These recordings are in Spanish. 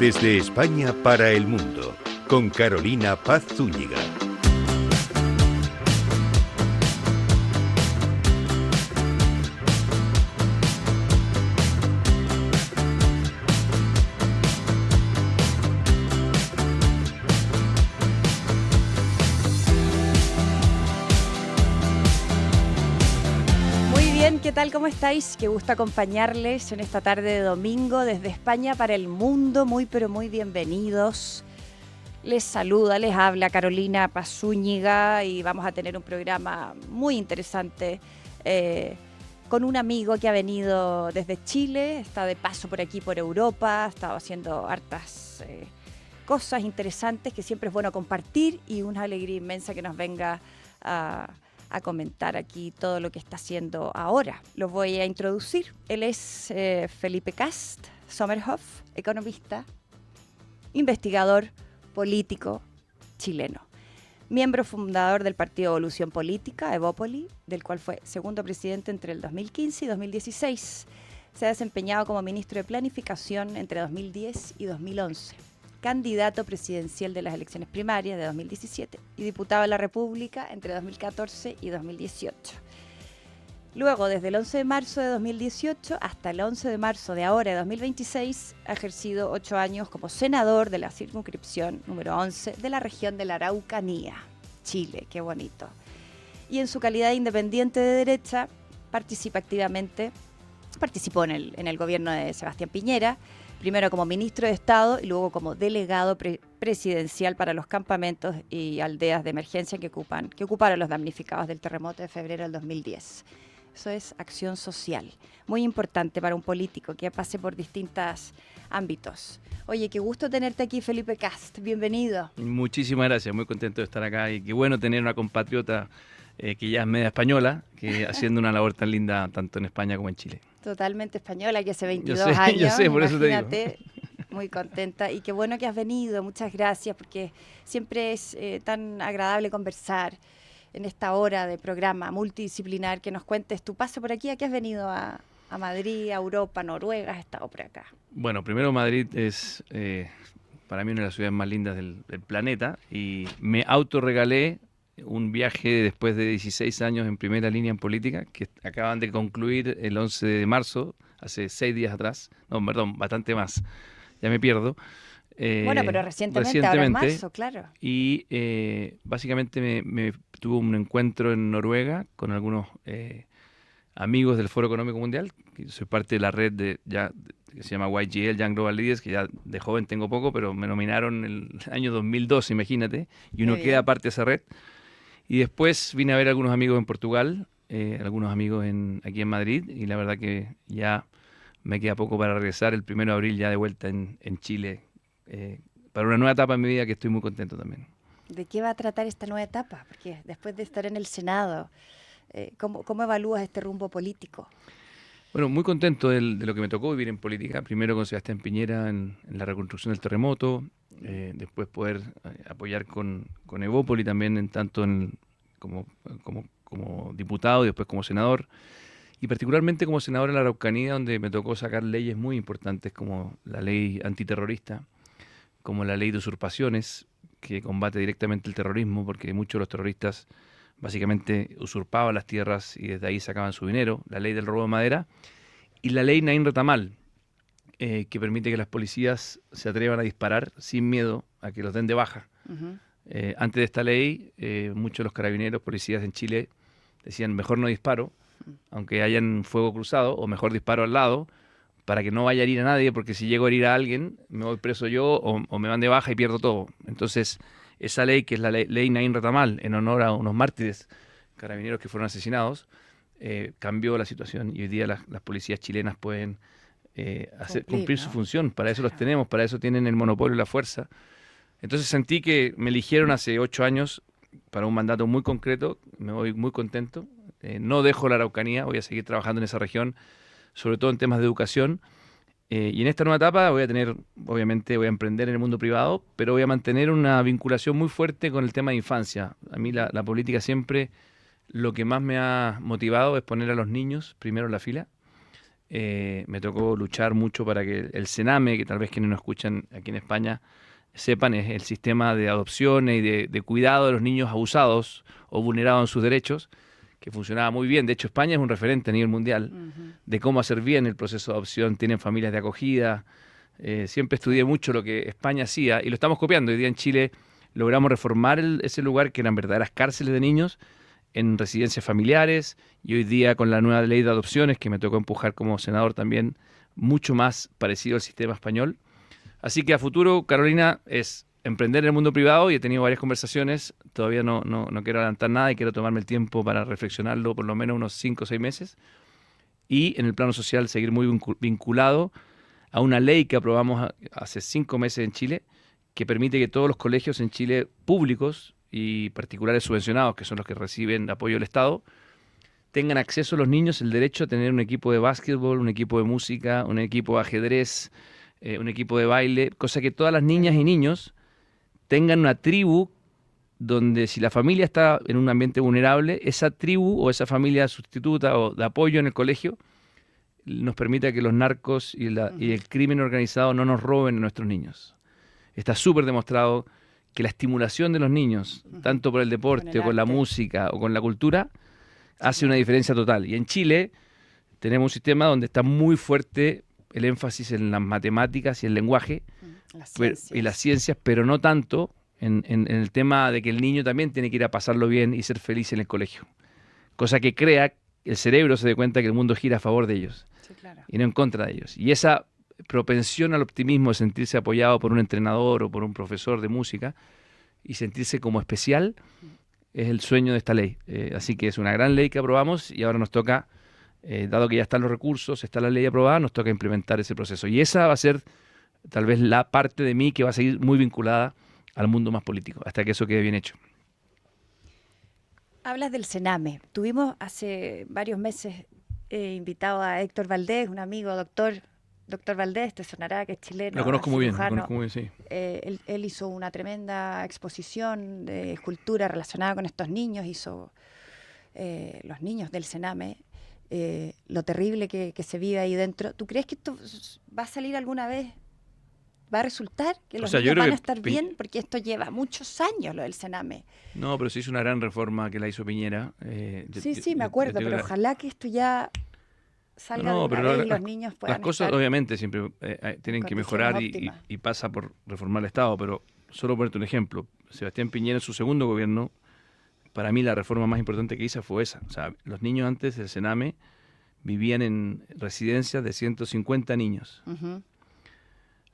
Desde España para el mundo, con Carolina Paz Zúñiga. ¿Qué tal? ¿Cómo estáis? Qué gusto acompañarles en esta tarde de domingo desde España para el mundo. Muy pero muy bienvenidos. Les saluda, les habla Carolina Paz Zúñiga y vamos a tener un programa muy interesante con un amigo que ha venido desde Chile, está de paso por aquí por Europa, ha estado haciendo hartas cosas interesantes que siempre es bueno compartir y una alegría inmensa que nos venga a comentar aquí todo lo que está haciendo ahora. Lo voy a introducir. Él es Felipe Cast Sommerhoff, economista, investigador político chileno, miembro fundador del Partido Evolución Política, Evópoli, del cual fue segundo presidente entre el 2015 y 2016. Se ha desempeñado como ministro de Planificación entre 2010 y 2011. Candidato presidencial de las elecciones primarias de 2017 y diputado de la República entre 2014 y 2018. Luego, desde el 11 de marzo de 2018 hasta el 11 de marzo de ahora, de 2026, ha ejercido 8 años como senador de la circunscripción número 11 de la región de la Araucanía, Chile. Qué bonito. Y en su calidad de independiente de derecha, participó en el gobierno de Sebastián Piñera, primero como ministro de Estado y luego como delegado presidencial para los campamentos y aldeas de emergencia que ocuparon los damnificados del terremoto de febrero del 2010. Eso es acción social, muy importante para un político que pase por distintos ámbitos. Oye, qué gusto tenerte aquí, Felipe Cast. Bienvenido. Muchísimas gracias, muy contento de estar acá y qué bueno tener una compatriota que ya es media española, que haciendo una labor tan linda tanto en España como en Chile. Totalmente española, que hace 22 años, yo sé, por imagínate, eso te digo. muy contenta. Y qué bueno que has venido, muchas gracias, porque siempre es tan agradable conversar en esta hora de programa multidisciplinar, que nos cuentes tu paso por aquí. ¿A qué has venido? A Madrid, a Europa, Noruega, has estado por acá. Bueno, primero Madrid es para mí una de las ciudades más lindas del planeta y me autorregalé un viaje después de 16 años en primera línea en política, que acaban de concluir el 11 de marzo, hace 6 días atrás, no, perdón, bastante más, ya me pierdo. Bueno, pero recientemente, ahora en marzo, claro. Y básicamente me tuve un encuentro en Noruega con algunos amigos del Foro Económico Mundial, que soy parte de la red que se llama YGL, Young Global Leaders, que ya de joven tengo poco, pero me nominaron en el año 2012, imagínate, y uno queda parte de esa red. Y después vine a ver a algunos amigos en Portugal, algunos amigos aquí en Madrid, y la verdad que ya me queda poco para regresar el 1 de abril ya de vuelta en Chile, para una nueva etapa en mi vida que estoy muy contento también. ¿De qué va a tratar esta nueva etapa? Porque después de estar en el Senado, ¿cómo evalúas este rumbo político? Bueno, muy contento de lo que me tocó vivir en política. Primero con Sebastián Piñera en la reconstrucción del terremoto, después poder apoyar con Evópoli también como diputado y después como senador. Y particularmente como senador en la Araucanía, donde me tocó sacar leyes muy importantes como la ley antiterrorista, como la ley de usurpaciones, que combate directamente el terrorismo, porque muchos de los terroristas básicamente usurpaban las tierras y desde ahí sacaban su dinero, la ley del robo de madera, y la ley Naín Retamal, que permite que las policías se atrevan a disparar sin miedo a que los den de baja. Uh-huh. Antes de esta ley, muchos de los carabineros, policías en Chile, decían mejor no disparo, aunque hayan fuego cruzado, o mejor disparo al lado, para que no vaya a herir a nadie, porque si llego a herir a alguien, me voy preso yo o me van de baja y pierdo todo. Entonces, esa ley, que es la ley Naín Retamal, en honor a unos mártires carabineros que fueron asesinados, cambió la situación y hoy día las policías chilenas pueden cumplir su función. Para eso los tenemos, para eso tienen el monopolio y la fuerza. Entonces sentí que me eligieron hace 8 años para un mandato muy concreto, me voy muy contento. No dejo la Araucanía, voy a seguir trabajando en esa región, sobre todo en temas de educación. Y en esta nueva etapa obviamente voy a emprender en el mundo privado, pero voy a mantener una vinculación muy fuerte con el tema de infancia. A mí la política siempre lo que más me ha motivado es poner a los niños primero en la fila. me tocó luchar mucho para que el Sename, que tal vez quienes nos escuchan aquí en España sepan, es el sistema de adopciones y de cuidado de los niños abusados o vulnerados en sus derechos, que funcionaba muy bien. De hecho, España es un referente a nivel mundial de cómo hacer bien el proceso de adopción. Tienen familias de acogida. Siempre estudié mucho lo que España hacía y lo estamos copiando. Hoy día en Chile logramos reformar ese lugar que eran verdaderas cárceles de niños en residencias familiares, y hoy día con la nueva ley de adopciones que me tocó empujar como senador también, mucho más parecido al sistema español. Así que a futuro, Carolina, es emprender en el mundo privado, y he tenido varias conversaciones. Todavía no quiero adelantar nada y quiero tomarme el tiempo para reflexionarlo por lo menos unos 5 o 6 meses. Y en el plano social seguir muy vinculado a una ley que aprobamos hace 5 meses en Chile, que permite que todos los colegios en Chile públicos y particulares subvencionados, que son los que reciben apoyo del Estado, tengan acceso los niños el derecho a tener un equipo de básquetbol, un equipo de música, un equipo de ajedrez, un equipo de baile, cosa que todas las niñas y niños tengan una tribu donde, si la familia está en un ambiente vulnerable, esa tribu o esa familia sustituta o de apoyo en el colegio nos permita que los narcos y el crimen organizado no nos roben a nuestros niños. Está súper demostrado que la estimulación de los niños, tanto por el deporte o con la música o con la cultura, hace una diferencia total. Y en Chile tenemos un sistema donde está muy fuerte el énfasis en las matemáticas y el lenguaje y las ciencias, pero no tanto en el tema de que el niño también tiene que ir a pasarlo bien y ser feliz en el colegio. Cosa que crea, el cerebro se dé cuenta que el mundo gira a favor de ellos, claro, y no en contra de ellos. Y esa propensión al optimismo de sentirse apoyado por un entrenador o por un profesor de música y sentirse como especial es el sueño de esta ley. Así que es una gran ley que aprobamos, y ahora nos toca, dado que ya están los recursos, está la ley aprobada, nos toca implementar ese proceso. Y esa va a ser tal vez la parte de mí que va a seguir muy vinculada al mundo más político, hasta que eso quede bien hecho. Hablas del Sename. Tuvimos hace varios meses invitado a Héctor Valdés, un amigo, doctor Valdés, te sonará, que es chileno. Lo conozco muy bien, sí. Él hizo una tremenda exposición de escultura relacionada con estos niños, hizo los niños del Sename, lo terrible que se vive ahí dentro. ¿Tú crees que esto va a salir alguna vez? ¿Va a resultar que los niños van a estar bien? Porque esto lleva muchos años, lo del Sename. No, pero se hizo una gran reforma que la hizo Piñera. Sí, me acuerdo, pero ojalá que esto ya salga de una vez y los niños puedan las cosas estar obviamente siempre tienen que mejorar y pasa por reformar el Estado, pero solo ponerte un ejemplo. Sebastián Piñera, en su segundo gobierno, para mí la reforma más importante que hizo fue esa. O sea, los niños antes del Sename vivían en residencias de 150 niños.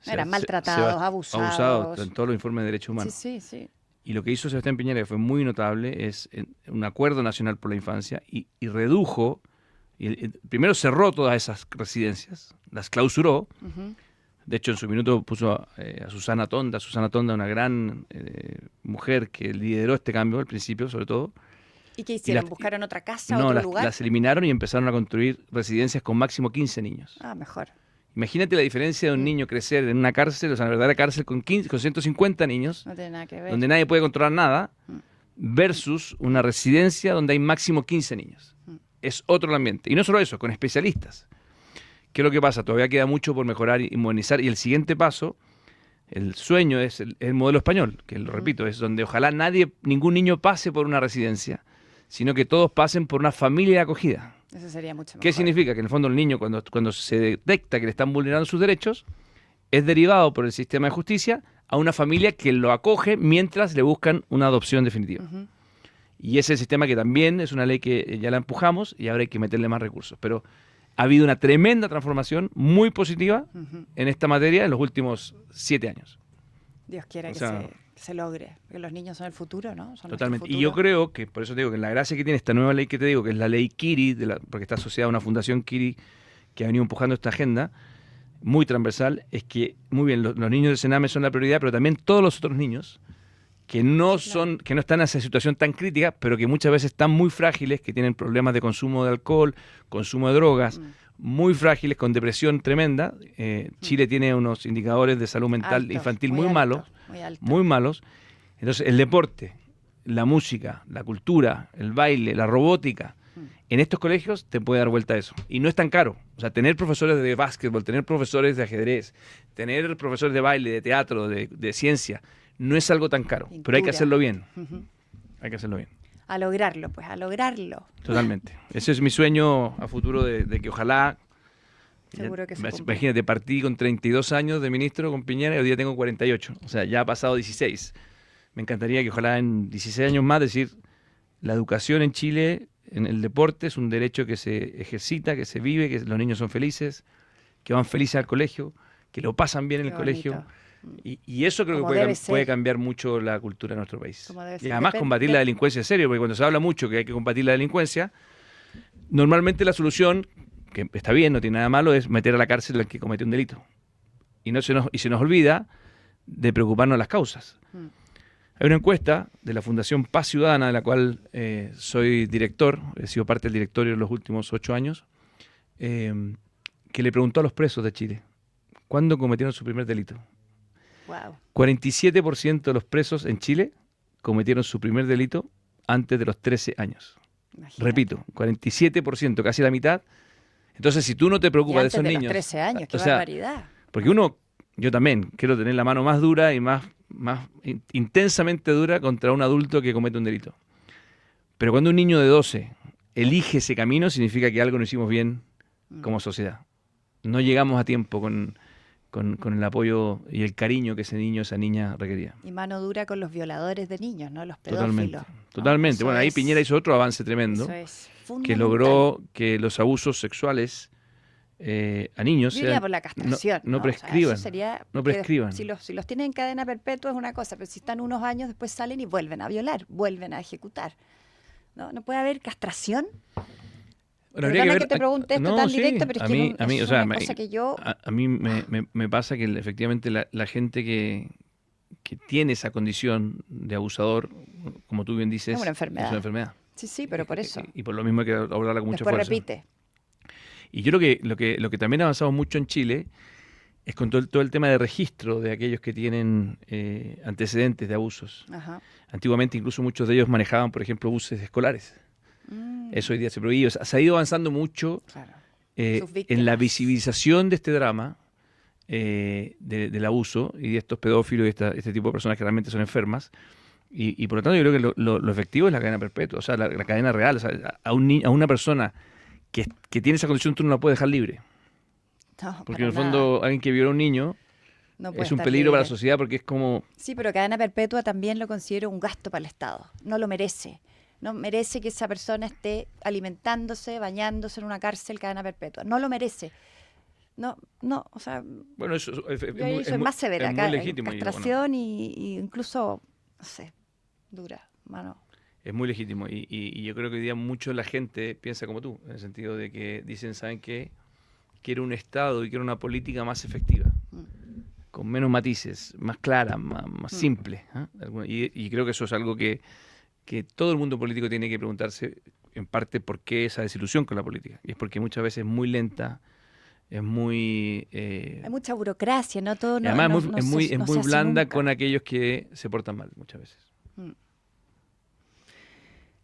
Eran maltratados, abusados. En todos los informes de derechos humanos. Sí. Y lo que hizo Sebastián Piñera, que fue muy notable, es un acuerdo nacional por la infancia y redujo, primero cerró todas esas residencias, las clausuró. De hecho, en su minuto puso a Susana Tonda, una gran mujer que lideró este cambio al principio, sobre todo. ¿Y qué hicieron? ¿Buscaron otra casa, otro lugar? Las eliminaron y empezaron a construir residencias con máximo 15 niños. Ah, mejor. Imagínate la diferencia de un niño crecer en una cárcel, o sea, una verdadera cárcel con 150 niños, no tiene nada que ver, donde nadie puede controlar nada, versus una residencia donde hay máximo 15 niños. Es otro ambiente. Y no solo eso, con especialistas. ¿Qué es lo que pasa? Todavía queda mucho por mejorar y modernizar. Y el siguiente paso, el sueño, es el modelo español, que lo repito, es donde ojalá ningún niño pase por una residencia, sino que todos pasen por una familia de acogida. Eso sería mucho mejor. ¿Qué significa? Que en el fondo el niño, cuando se detecta que le están vulnerando sus derechos, es derivado por el sistema de justicia a una familia que lo acoge mientras le buscan una adopción definitiva. Y ese sistema que también es una ley que ya la empujamos y ahora hay que meterle más recursos. Pero ha habido una tremenda transformación muy positiva en esta materia en los últimos 7 años. Dios quiera que se logre, porque los niños son el futuro, ¿no? Son totalmente. Y yo creo que, por eso te digo, que la gracia que tiene esta nueva ley que te digo, que es la ley Kiri, porque está asociada a una fundación Kiri que ha venido empujando esta agenda muy transversal, es que, muy bien, los niños del Sename son la prioridad, pero también todos los otros niños que no están en esa situación tan crítica, pero que muchas veces están muy frágiles, que tienen problemas de consumo de alcohol, consumo de drogas, muy frágiles, con depresión tremenda. Chile tiene unos indicadores de salud mental infantil muy malos. Entonces, el deporte, la música, la cultura, el baile, la robótica en estos colegios te puede dar vuelta a eso. Y no es tan caro. O sea, tener profesores de básquetbol, tener profesores de ajedrez, tener profesores de baile, de teatro, de ciencia, no es algo tan caro. Pero hay que hacerlo bien. Hay que hacerlo bien. A lograrlo, pues, a lograrlo. Totalmente. Ese es mi sueño a futuro de que ojalá... Seguro que se cumple. Imagínate, partí con 32 años de ministro con Piñera y hoy día tengo 48. O sea, ya ha pasado 16. Me encantaría que ojalá en 16 años más decir, la educación en Chile, en el deporte, es un derecho que se ejercita, que se vive, que los niños son felices, que van felices al colegio, que lo pasan bien en el colegio. Y eso creo que puede cambiar mucho la cultura de nuestro país. Y además combatir la delincuencia en serio, porque cuando se habla mucho que hay que combatir la delincuencia, normalmente la solución, que está bien, no tiene nada malo, es meter a la cárcel al que comete un delito. Y se nos olvida de preocuparnos de las causas. Hay una encuesta de la Fundación Paz Ciudadana, de la cual soy director, he sido parte del directorio en los últimos 8 años, que le preguntó a los presos de Chile, ¿cuándo cometieron su primer delito? Wow. 47% de los presos en Chile cometieron su primer delito antes de los 13 años. Imagínate. Repito, 47%, casi la mitad. Entonces, si tú no te preocupas de esos niños... Los 13 años, qué barbaridad. Porque yo también quiero tener la mano más dura y más intensamente dura contra un adulto que comete un delito. Pero cuando un niño de 12 elige ese camino, significa que algo no hicimos bien como sociedad. No llegamos a tiempo con el apoyo y el cariño que ese niño, esa niña requería. Y mano dura con los violadores de niños, ¿no? Los pedófilos. Totalmente. Bueno, ahí Piñera hizo otro avance tremendo, que logró que los abusos sexuales a niños por la castración, no prescriban. O sea, sería no prescriban. Si los tienen en cadena perpetua es una cosa, pero si están unos años después salen y vuelven a violar, vuelven a ejecutar. ¿No puede haber castración? Bueno, que te pregunte esto tan directo, pero es que es una cosa que yo... A mí me pasa que efectivamente la gente que tiene esa condición de abusador, como tú bien dices, es una enfermedad. Sí, pero por eso. Y por lo mismo hay que abordarla con mucha fuerza. Después repite. Y yo creo que lo que también ha avanzado mucho en Chile es con todo el tema de registro de aquellos que tienen antecedentes de abusos. Ajá. Antiguamente incluso muchos de ellos manejaban, por ejemplo, buses escolares. Eso hoy día se prohíbe. O sea, se ha ido avanzando mucho en la visibilización de este drama, del abuso y de estos pedófilos y este tipo de personas que realmente son enfermas. Y por lo tanto yo creo que lo efectivo es la cadena perpetua, o sea, la cadena real. O sea, a una persona que tiene esa condición tú no la puedes dejar libre. No, porque en el fondo alguien que viola a un niño es un peligro para la sociedad porque es como... Sí, pero cadena perpetua también lo considero un gasto para el Estado. No lo merece. No merece que esa persona esté alimentándose, bañándose en una cárcel cadena perpetua. No lo merece. No, o sea... Bueno, eso es más severa acá. Es muy legítimo. Castración y incluso, no sé, dura, mano. Es muy legítimo y yo creo que hoy día mucho la gente piensa como tú, en el sentido de que dicen, ¿saben qué? Quiero un Estado y quiero una política más efectiva, con menos matices, más clara, más simple. Y creo que eso es algo que todo el mundo político tiene que preguntarse, en parte, por qué esa desilusión con la política. Y es porque muchas veces es muy lenta, es muy... hay mucha burocracia, ¿no? Todo además es muy blanda nunca. Con aquellos que se portan mal, muchas veces.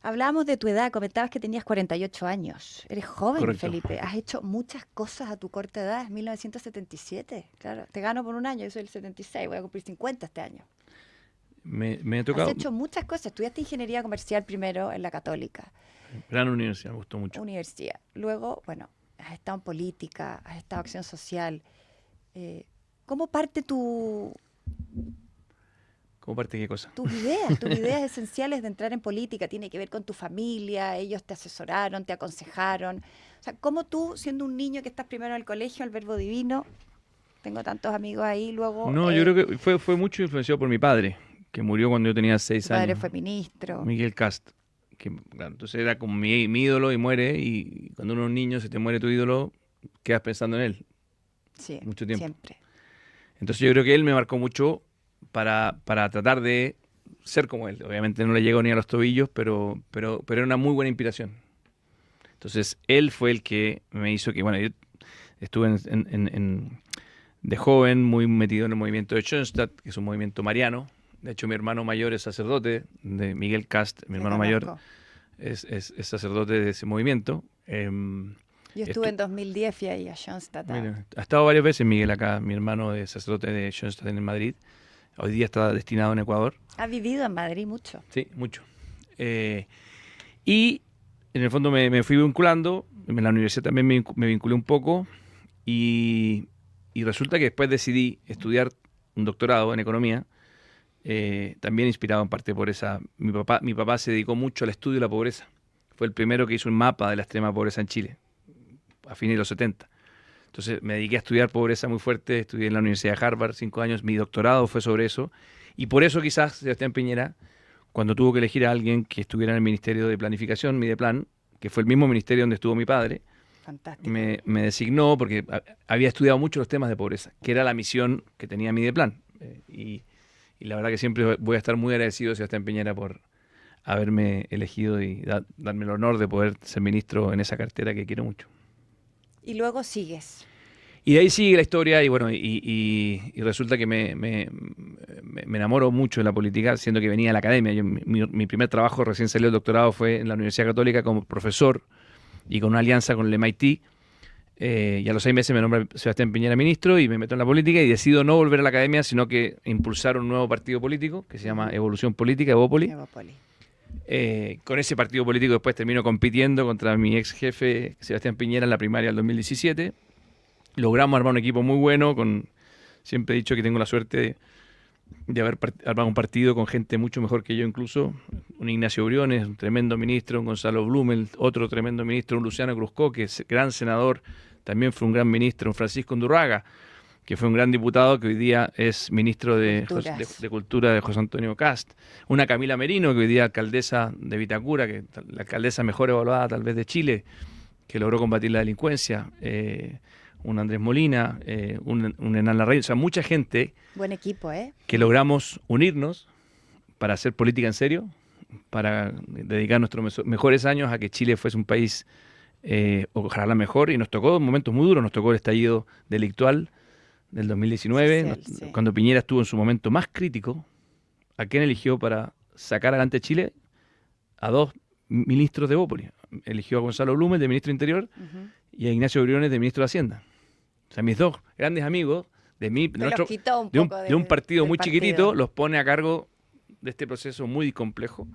Hablábamos de tu edad, comentabas que tenías 48 años. Eres joven, correcto. Felipe. Has hecho muchas cosas a tu corta edad. Es 1977. Claro, te gano por un año, yo soy el 76, voy a cumplir 50 este año. Me ha tocado... Has hecho muchas cosas. Estudiaste ingeniería comercial primero en la Católica. Gran universidad, me gustó mucho. Universidad. Luego, bueno, has estado en política, has estado en acción social. ¿Cómo parte tu... ¿Cómo parte qué cosa? Tus ideas esenciales de entrar en política, tiene que ver con tu familia, ellos te asesoraron, te aconsejaron. O sea, ¿cómo tú, siendo un niño que estás primero en el colegio, al Verbo Divino, tengo tantos amigos ahí, luego... No, yo creo que fue mucho influenciado por mi padre, que murió cuando yo tenía 6 años. Tu padre fue ministro. Miguel Cast. Que, claro, entonces era como mi ídolo y muere, y cuando uno es un niño, se te muere tu ídolo, quedas pensando en él. Sí, mucho tiempo. Siempre. Entonces yo creo que él me marcó mucho para tratar de ser como él. Obviamente no le llegó ni a los tobillos, pero era una muy buena inspiración. Entonces él fue el que me hizo que, bueno, yo estuve de joven muy metido en el movimiento de Schoenstatt, que es un movimiento mariano. De hecho, mi hermano mayor es sacerdote, de Miguel Cast, mi hermano mayor es sacerdote de ese movimiento. Yo estuve en 2010, fui ahí a Schoenstatt. Mira, ha estado varias veces Miguel acá, mi hermano de sacerdote de Schoenstatt en Madrid. Hoy día está destinado en Ecuador. Ha vivido en Madrid mucho. Sí, mucho. Y en el fondo me fui vinculando, en la universidad también me vinculé un poco y resulta que después decidí estudiar un doctorado en economía, también inspirado en parte por esa. Mi papá se dedicó mucho al estudio de la pobreza. Fue el primero que hizo un mapa de la extrema pobreza en Chile, a fines de los 70. Entonces me dediqué a estudiar pobreza muy fuerte, estudié en la Universidad de Harvard 5 años, mi doctorado fue sobre eso, y por eso quizás Sebastián Piñera, cuando tuvo que elegir a alguien que estuviera en el Ministerio de Planificación, Mideplan, que fue el mismo ministerio donde estuvo mi padre, Fantástico. me designó porque había estudiado mucho los temas de pobreza, que era la misión que tenía Mideplan. Y la verdad que siempre voy a estar muy agradecido a Sebastián Piñera por haberme elegido y darme el honor de poder ser ministro en esa cartera que quiero mucho. Y luego sigues. Y de ahí sigue la historia y bueno, y resulta que me enamoro mucho de la política, siendo que venía de la academia. Mi primer trabajo, recién salió el doctorado, fue en la Universidad Católica como profesor y con una alianza con el MIT. Y a los 6 meses me nombra Sebastián Piñera ministro y me meto en la política y decido no volver a la academia, sino que impulsar un nuevo partido político que se llama Evolución Política, Evópoli. Evópoli. Con ese partido político después termino compitiendo contra mi ex jefe Sebastián Piñera en la primaria del 2017. Logramos armar un equipo muy bueno, siempre he dicho que tengo la suerte de haber armado un partido con gente mucho mejor que yo incluso. Un Ignacio Briones, un tremendo ministro, un Gonzalo Blumel, otro tremendo ministro, un Luciano Cruzco, que es gran senador, también fue un gran ministro, un Francisco Undurraga, que fue un gran diputado, que hoy día es ministro de Cultura de José Antonio Cast. Una Camila Merino, que hoy día es alcaldesa de Vitacura, que la alcaldesa mejor evaluada tal vez de Chile, que logró combatir la delincuencia. Un Andrés Molina, un Hernán Larraín, o sea, mucha gente. Buen equipo, que logramos unirnos para hacer política en serio, para dedicar nuestros mejores años a que Chile fuese un país, ojalá mejor, y nos tocó momentos muy duros, nos tocó el estallido delictual del 2019, sí. Cuando Piñera estuvo en su momento más crítico. ¿A quién eligió para sacar adelante Chile? A 2 ministros de Evópoli. Eligió a Gonzalo Blumel, de ministro de Interior, y a Ignacio Briones, de ministro de Hacienda. O sea, mis 2 grandes amigos de un partido muy chiquitito, los pone a cargo de este proceso muy complejo.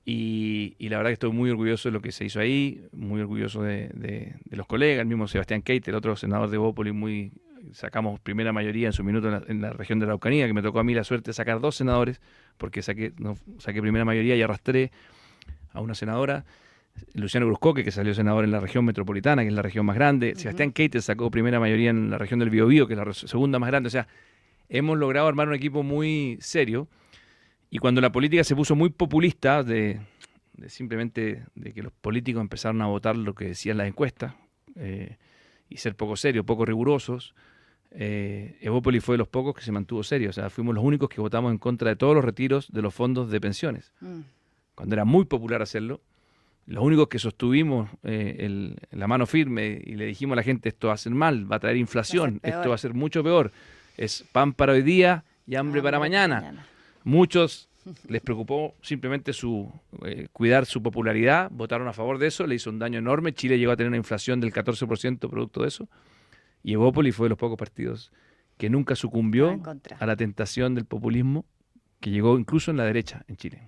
Y la verdad que estoy muy orgulloso de lo que se hizo ahí, muy orgulloso de los colegas, el mismo Sebastián Keiter, el otro senador de Evópoli, sacamos primera mayoría en su minuto en la región de la Araucanía, que me tocó a mí la suerte de sacar 2 senadores, porque saqué primera mayoría y arrastré a una senadora, Luciano Cruzcoque, que salió senador en la región metropolitana, que es la región más grande. Sebastián Keiter sacó primera mayoría en la región del Biobío, que es la segunda más grande. O sea, hemos logrado armar un equipo muy serio. Y cuando la política se puso muy populista, simplemente de que los políticos empezaron a votar lo que decían las encuestas, y ser poco serios, poco rigurosos, Evópoli fue de los pocos que se mantuvo serio. O sea, fuimos los únicos que votamos en contra de todos los retiros de los fondos de pensiones. Cuando era muy popular hacerlo, los únicos que sostuvimos la mano firme y le dijimos a la gente: esto va a ser mal, va a traer inflación, esto va a ser mucho peor, es pan para hoy día y hambre para mañana. Muchos les preocupó simplemente cuidar su popularidad, votaron a favor de eso, le hizo un daño enorme. Chile llegó a tener una inflación del 14% producto de eso, y Evópoli fue de los pocos partidos que nunca sucumbió a la tentación del populismo, que llegó incluso en la derecha en Chile.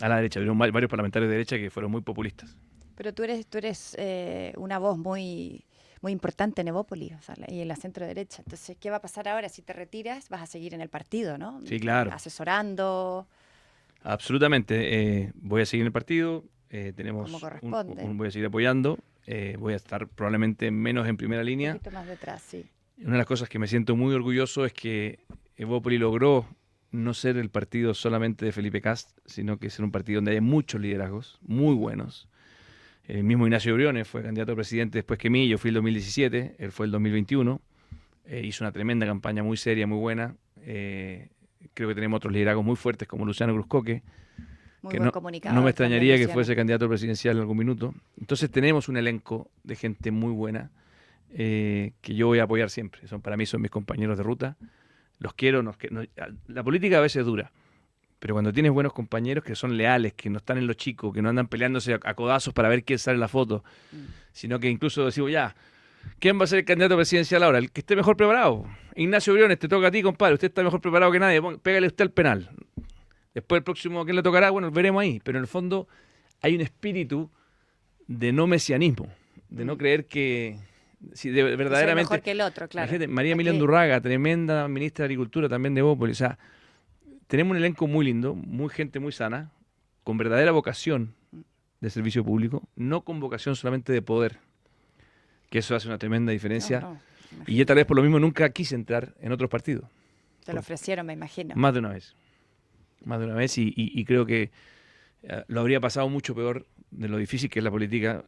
A la derecha, hubieron varios parlamentarios de derecha que fueron muy populistas. Pero tú eres una voz muy, muy importante en Evópoli, o sea, y en la centro derecha. Entonces, ¿qué va a pasar ahora? Si te retiras, vas a seguir en el partido, ¿no? Sí, claro. Asesorando. Absolutamente. Voy a seguir en el partido. Tenemos como corresponde. Voy a seguir apoyando. Voy a estar probablemente menos en primera línea. Un poquito más detrás, sí. Una de las cosas que me siento muy orgulloso es que Evópoli logró no ser el partido solamente de Felipe Kast, sino que ser un partido donde hay muchos liderazgos muy buenos. El mismo Ignacio Briones fue candidato a presidente después que mí. Yo fui el 2017, él fue el 2021. Hizo una tremenda campaña, muy seria, muy buena. Creo que tenemos otros liderazgos muy fuertes como Luciano Cruzcoque, muy buen comunicador. No me extrañaría que fuese candidato presidencial en algún minuto. Entonces tenemos un elenco de gente muy buena, que yo voy a apoyar siempre. Para mí son mis compañeros de ruta. Los quiero. La política a veces es dura, Pero cuando tienes buenos compañeros que son leales, que no están en lo chico, que no andan peleándose a codazos para ver quién sale en la foto, sino que incluso decimos, ya, ¿quién va a ser el candidato presidencial ahora? El que esté mejor preparado. Ignacio Briones, te toca a ti, compadre. Usted está mejor preparado que nadie. Pégale usted al penal. Después el próximo, ¿quién le tocará? Bueno, veremos ahí. Pero en el fondo hay un espíritu de no mesianismo, de no creer que si verdaderamente... Soy mejor que el otro, claro. Gente, María Emilia Aquí- Undurraga, tremenda ministra de Agricultura también de Bópoli. O sea, tenemos un elenco muy lindo, gente muy sana, con verdadera vocación de servicio público, no con vocación solamente de poder, que eso hace una tremenda diferencia. No, no, Y yo tal vez por lo mismo nunca quise entrar en otros partidos. te lo ofrecieron, me imagino. Más de una vez. Más de una vez y creo que lo habría pasado mucho peor de lo difícil que es la política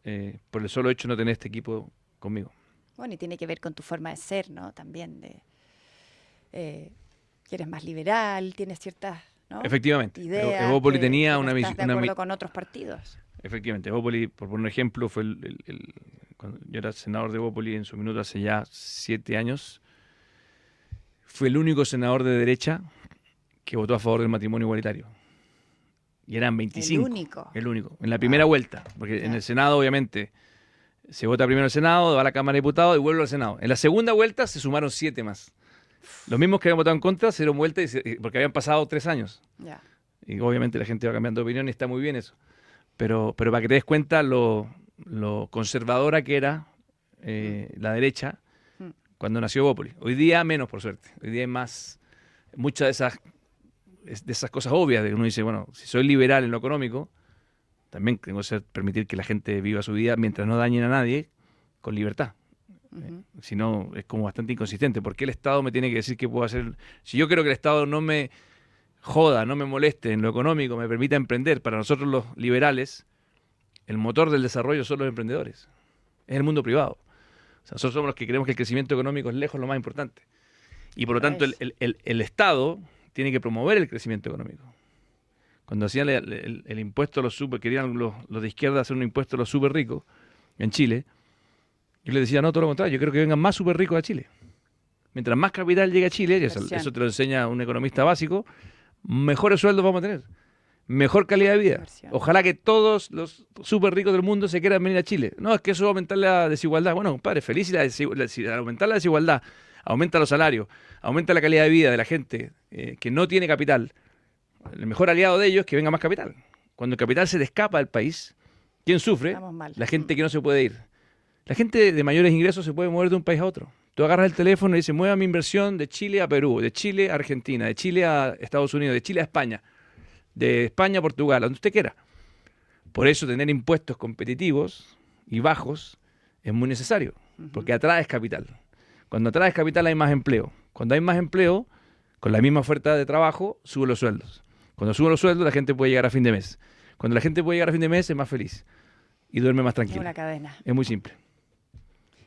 por el solo hecho de no tener este equipo conmigo. Bueno, y tiene que ver con tu forma de ser, ¿no? También que eres más liberal, tienes ciertas, ¿no? Efectivamente. ideas Evópoli que tenía no una estás visión. de acuerdo con otros partidos. Efectivamente, Evópoli, por poner un ejemplo, fue cuando yo era senador de Evópoli en su minuto hace ya 7 años. Fue el único senador de derecha que votó a favor del matrimonio igualitario. Y eran 25. El único. El único. En la primera vuelta. Porque en Ya. el Senado, obviamente, se vota primero el Senado, va a la Cámara de Diputados y vuelve al Senado. En la segunda vuelta se sumaron 7 más. Los mismos que habían votado en contra se dieron vuelta porque habían pasado 3 años. Ya. Y obviamente la gente va cambiando de opinión y está muy bien eso. Pero para que te des cuenta lo conservadora que era la derecha cuando nació Evópoli. Hoy día menos, por suerte. Hoy día hay más, muchas de esas cosas obvias de que uno dice, bueno, si soy liberal en lo económico, también tengo que permitir que la gente viva su vida mientras no dañen a nadie con libertad. Si no, es como bastante inconsistente. ¿Por qué el Estado me tiene que decir qué puedo hacer? Si yo quiero que el Estado no me joda, no me moleste en lo económico, me permita emprender, para nosotros los liberales, el motor del desarrollo son los emprendedores. Es el mundo privado. O sea, nosotros somos los que creemos que el crecimiento económico es lejos lo más importante. Y por lo tanto, el Estado tiene que promover el crecimiento económico. Cuando hacían el impuesto a los super, querían los de izquierda hacer un impuesto a los súper ricos en Chile, yo les decía, no, todo lo contrario, yo creo que vengan más súper ricos a Chile. Mientras más capital llegue a Chile, y eso te lo enseña un economista básico, mejores sueldos vamos a tener, mejor calidad de vida. Inversión. Ojalá que todos los súper ricos del mundo se quieran venir a Chile. No, es que eso va a aumentar la desigualdad. Bueno, compadre, feliz si al aumentar la desigualdad, aumenta los salarios, aumenta la calidad de vida de la gente que no tiene capital. El mejor aliado de ellos es que venga más capital. Cuando el capital se le escapa del país, ¿quién sufre? Estamos mal. La gente que no se puede ir. La gente de mayores ingresos se puede mover de un país a otro. Tú agarras el teléfono y dices, mueva mi inversión de Chile a Perú, de Chile a Argentina, de Chile a Estados Unidos, de Chile a España, de España a Portugal, donde usted quiera. Por eso tener impuestos competitivos y bajos es muy necesario, porque atraes capital. Cuando atraes capital hay más empleo. Cuando hay más empleo, con la misma oferta de trabajo, suben los sueldos. Cuando suben los sueldos, la gente puede llegar a fin de mes. Cuando la gente puede llegar a fin de mes, es más feliz y duerme más Es tranquilo. una cadena. Es muy simple.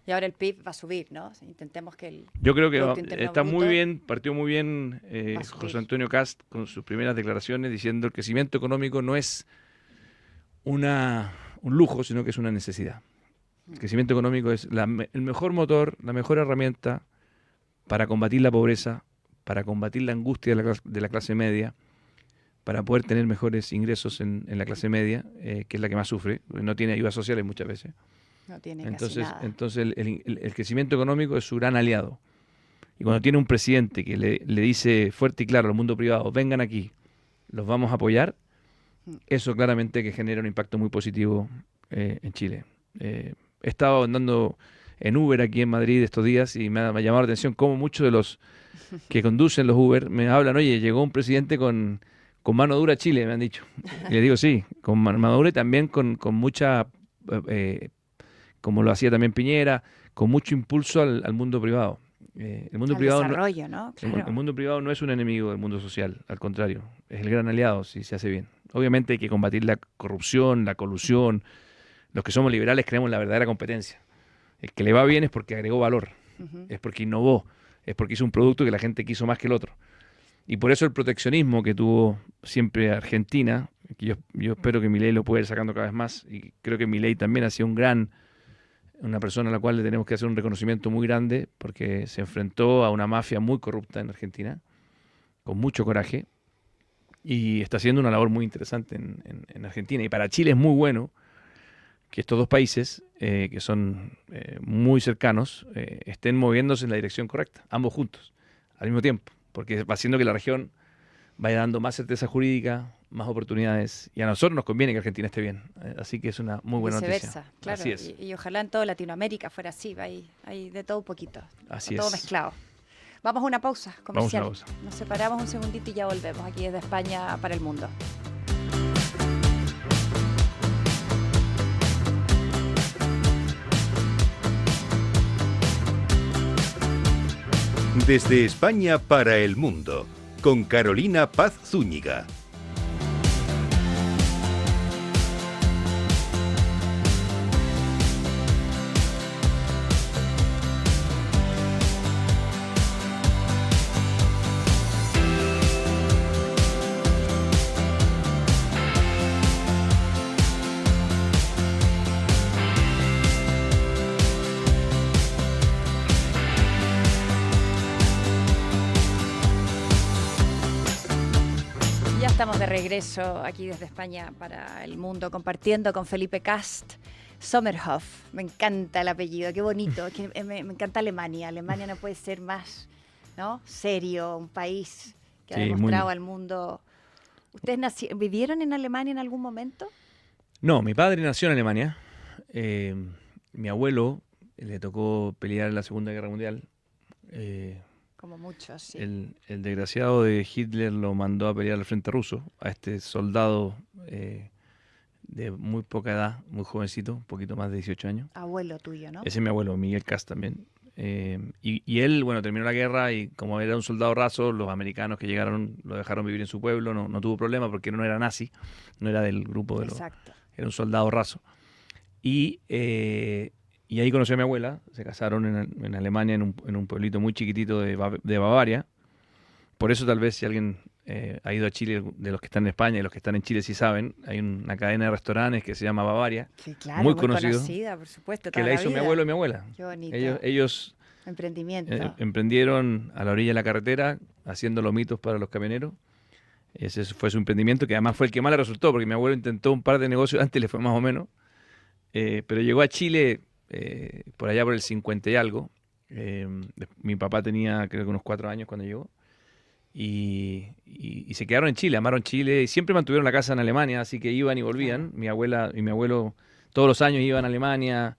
Y ahora el PIB va a subir, ¿no? Intentemos que el Yo creo que Producto Interno está muy Bruto bien, partió muy bien va a subir. José Antonio Cast con sus primeras declaraciones diciendo el crecimiento económico no es un lujo, sino que es una necesidad. El crecimiento económico es el mejor motor, la mejor herramienta para combatir la pobreza, para combatir la angustia de la clase media, para poder tener mejores ingresos en la clase media, que es la que más sufre, no tiene ayudas sociales muchas veces. no tiene Entonces, casi nada. entonces el crecimiento económico es su gran aliado. Y cuando tiene un presidente que le dice fuerte y claro al mundo privado, vengan aquí, los vamos a apoyar, eso claramente que genera un impacto muy positivo en Chile. He estado andando en Uber aquí en Madrid estos días y me ha llamado la atención cómo muchos de los que conducen los Uber me hablan, oye, llegó un presidente con mano dura a Chile, me han dicho. Y les digo, sí, con mano dura y también con mucha, como lo hacía también Piñera, con mucho impulso al mundo privado. El mundo Al privado desarrollo, ¿no? Claro. el mundo privado no es un enemigo del mundo social, al contrario, es el gran aliado si se hace bien. Obviamente hay que combatir la corrupción, la colusión. Los que somos liberales creemos en la verdadera competencia. El que le va bien es porque agregó valor, es porque innovó, es porque hizo un producto que la gente quiso más que el otro. Y por eso el proteccionismo que tuvo siempre Argentina, que yo espero que Milei lo pueda ir sacando cada vez más, y creo que Milei también ha sido una persona a la cual le tenemos que hacer un reconocimiento muy grande, porque se enfrentó a una mafia muy corrupta en Argentina, con mucho coraje, y está haciendo una labor muy interesante en Argentina. Y para Chile es muy bueno que estos dos países, que son muy cercanos, estén moviéndose en la dirección correcta, ambos juntos, al mismo tiempo, porque va haciendo que la región vaya dando más certeza jurídica, más oportunidades, y a nosotros nos conviene que Argentina esté bien. Así que es una muy buena Viceversa, noticia. claro. Así es. Y ojalá en toda Latinoamérica fuera así, hay de todo un poquito, Así todo es. mezclado. Vamos a una pausa comercial. Vamos a una pausa. Nos separamos un segundito y ya volvemos aquí desde España para el mundo. Desde España para el mundo, con Carolina Paz Zúñiga. Estamos de regreso aquí desde España para el mundo, compartiendo con Felipe Cast. Sommerhoff, me encanta el apellido, qué bonito, me encanta Alemania. Alemania no puede ser más, ¿no?, serio, un país que ha demostrado al mundo. ¿Ustedes vivieron en Alemania en algún momento? No, mi padre nació en Alemania. Mi abuelo le tocó pelear en la Segunda Guerra Mundial. Como muchos, sí. El desgraciado de Hitler lo mandó a pelear al frente ruso, a este soldado de muy poca edad, muy jovencito, un poquito más de 18 años. Abuelo tuyo, ¿no? Ese es mi abuelo, Miguel Cast también. Y él, bueno, terminó la guerra y como era un soldado raso, los americanos que llegaron lo dejaron vivir en su pueblo, no tuvo problema porque no era nazi, no era del grupo de los... Exacto. Era un soldado raso. Y ahí conoció a mi abuela, se casaron en Alemania, en un pueblito muy chiquitito de Bavaria. Por eso tal vez si alguien ha ido a Chile, de los que están en España y los que están en Chile sí saben, hay una cadena de restaurantes que se llama Bavaria, sí, claro, muy conocida, por supuesto, que la hizo mi abuelo y mi abuela. Qué bonito. Ellos emprendieron a la orilla de la carretera, haciendo lomitos para los camioneros. Ese fue su emprendimiento, que además fue el que más le resultó, porque mi abuelo intentó un par de negocios antes, le fue más o menos. Pero llegó a Chile por allá por el 50 y algo. Mi papá tenía creo que unos 4 años cuando llegó. Y se quedaron en Chile, amaron Chile. Y siempre mantuvieron la casa en Alemania, así que iban y volvían. Mi abuela y mi abuelo todos los años iban a Alemania.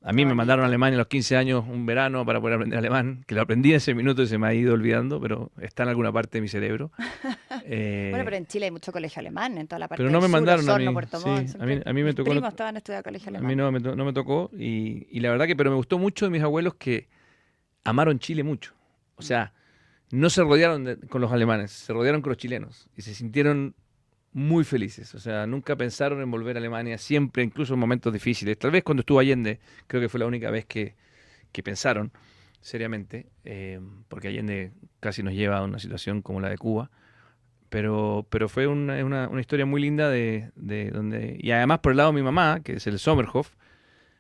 A mí me mandaron a Alemania a los 15 años un verano para poder aprender alemán, que lo aprendí en ese minuto y se me ha ido olvidando, pero está en alguna parte de mi cerebro. Bueno, pero en Chile hay mucho colegio alemán, en toda la parte pero no del me mandaron sur, Osorno, a mí. Puerto Montt. Sí, a mí me tocó. Mis primos estaban estudiando colegio alemán. A mí no me tocó y la verdad que pero me gustó mucho de mis abuelos que amaron Chile mucho. O sea, no se rodearon con los alemanes, se rodearon con los chilenos y se sintieron muy felices. O sea, nunca pensaron en volver a Alemania, siempre, incluso en momentos difíciles. Tal vez cuando estuvo Allende, creo que fue la única vez que pensaron seriamente, porque Allende casi nos lleva a una situación como la de Cuba. Pero fue una historia muy linda de donde... Y además por el lado de mi mamá, que es el Sommerhoff,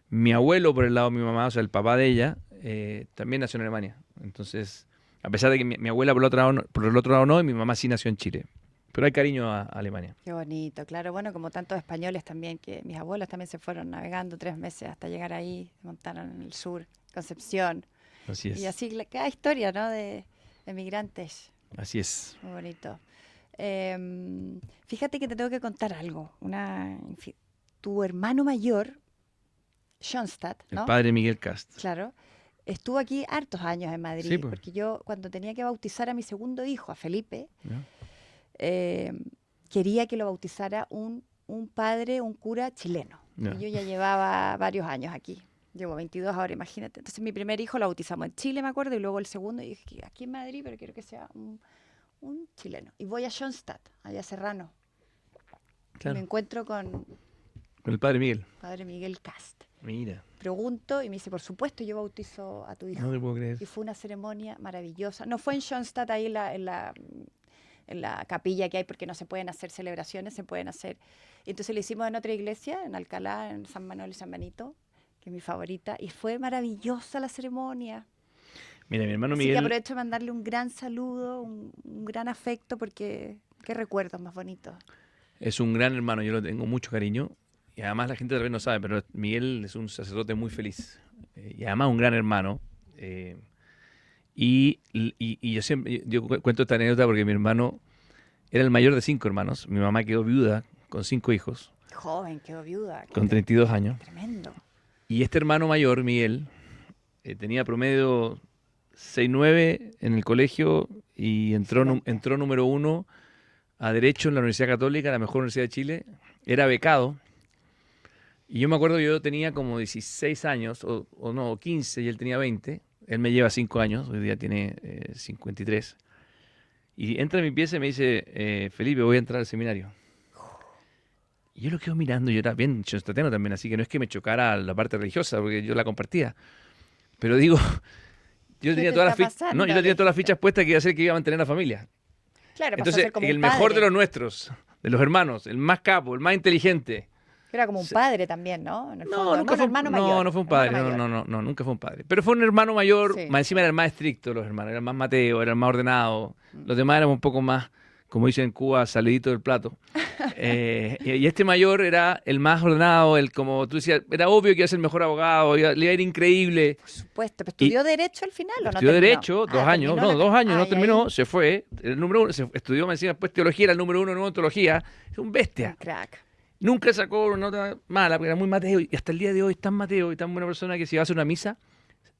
mi abuelo por el lado de mi mamá, o sea, el papá de ella, también nació en Alemania. Entonces, a pesar de que mi abuela por el otro lado no, y mi mamá sí nació en Chile. Pero hay cariño a Alemania. Qué bonito, claro. Bueno, como tantos españoles también, que mis abuelos también se fueron navegando 3 meses hasta llegar ahí, montaron en el sur, Concepción. Así es. Y así cada historia, ¿no?, de migrantes. Así es. Muy bonito. Fíjate que te tengo que contar algo. Tu hermano mayor, Schoenstatt, ¿no? El padre Miguel Cast. Claro. Estuvo aquí hartos años en Madrid, Sí, pues. porque yo cuando tenía que bautizar a mi segundo hijo, a Felipe, ¿Ya? quería que lo bautizara un padre, un cura chileno. Ya. Y yo ya llevaba varios años aquí. Llevo 22 ahora, imagínate. Entonces mi primer hijo lo bautizamos en Chile, me acuerdo, y luego el segundo, y dije, aquí en Madrid, pero quiero que sea un chileno. Y voy a Schoenstatt, allá a Serrano. Claro. Y me encuentro con el padre Miguel. Padre Miguel Cast. Mira. Pregunto y me dice, por supuesto, yo bautizo a tu hijo. No te puedo creer. Y fue una ceremonia maravillosa. No fue en Schoenstatt, ahí en la capilla que hay, porque no se pueden hacer celebraciones, se pueden hacer. Entonces lo hicimos en otra iglesia, en Alcalá, en San Manuel y San Benito, que es mi favorita, y fue maravillosa la ceremonia. Mira, mi hermano Así Miguel... que aprovecho de mandarle un gran saludo, un gran afecto, porque ¿Qué recuerdos más bonitos? Es un gran hermano, yo lo tengo mucho cariño. Y además la gente tal vez no sabe, pero Miguel es un sacerdote muy feliz. Y además un gran hermano. Y yo siempre cuento esta anécdota porque mi hermano era el mayor de 5 hermanos. Mi mamá quedó viuda con 5 hijos. Joven, quedó viuda. Con 32 años. Tremendo. Y este hermano mayor, Miguel, tenía promedio 6.9 en el colegio y entró número 1 a Derecho en la Universidad Católica, la mejor universidad de Chile. Era becado. Y yo me acuerdo que yo tenía como 16 años, o 15, y él tenía 20. Él me lleva 5 años, hoy día tiene 53. Y entra en mi pieza y me dice, Felipe, voy a entrar al seminario. Y yo lo quedo mirando, yo era bien chostateno también, así que no es que me chocara la parte religiosa, porque yo la compartía. Pero digo, yo tenía todas las fichas puestas que iba a hacer que iba a mantener la familia. Claro, pasó a Entonces, ser como el un mejor padre. de los nuestros, de los hermanos, el más capo, el más inteligente. Era como un padre también, ¿no? En el fondo, Nunca fue, hermano mayor. no fue un padre, Hermano mayor. no, nunca fue un padre. Pero fue un hermano mayor, Sí. más encima era el más estricto de los hermanos, era el más Mateo, era el más ordenado. Los demás éramos un poco más, como dicen en Cuba, salidito del plato. Y este mayor era el más ordenado, el como tú decías, era obvio que iba a ser el mejor abogado, le iba a ir increíble. Por supuesto. ¿Pero estudió Derecho al final o no Estudió terminó? Derecho, 2 años, terminó no, 2 años, no y terminó, ahí, se fue, el número 1, estudió más encima después teología, era el número 1 en odontología, es un bestia. un crack. Nunca sacó una nota mala, porque era muy Mateo, y hasta el día de hoy es tan Mateo y tan buena persona que si va a hacer una misa,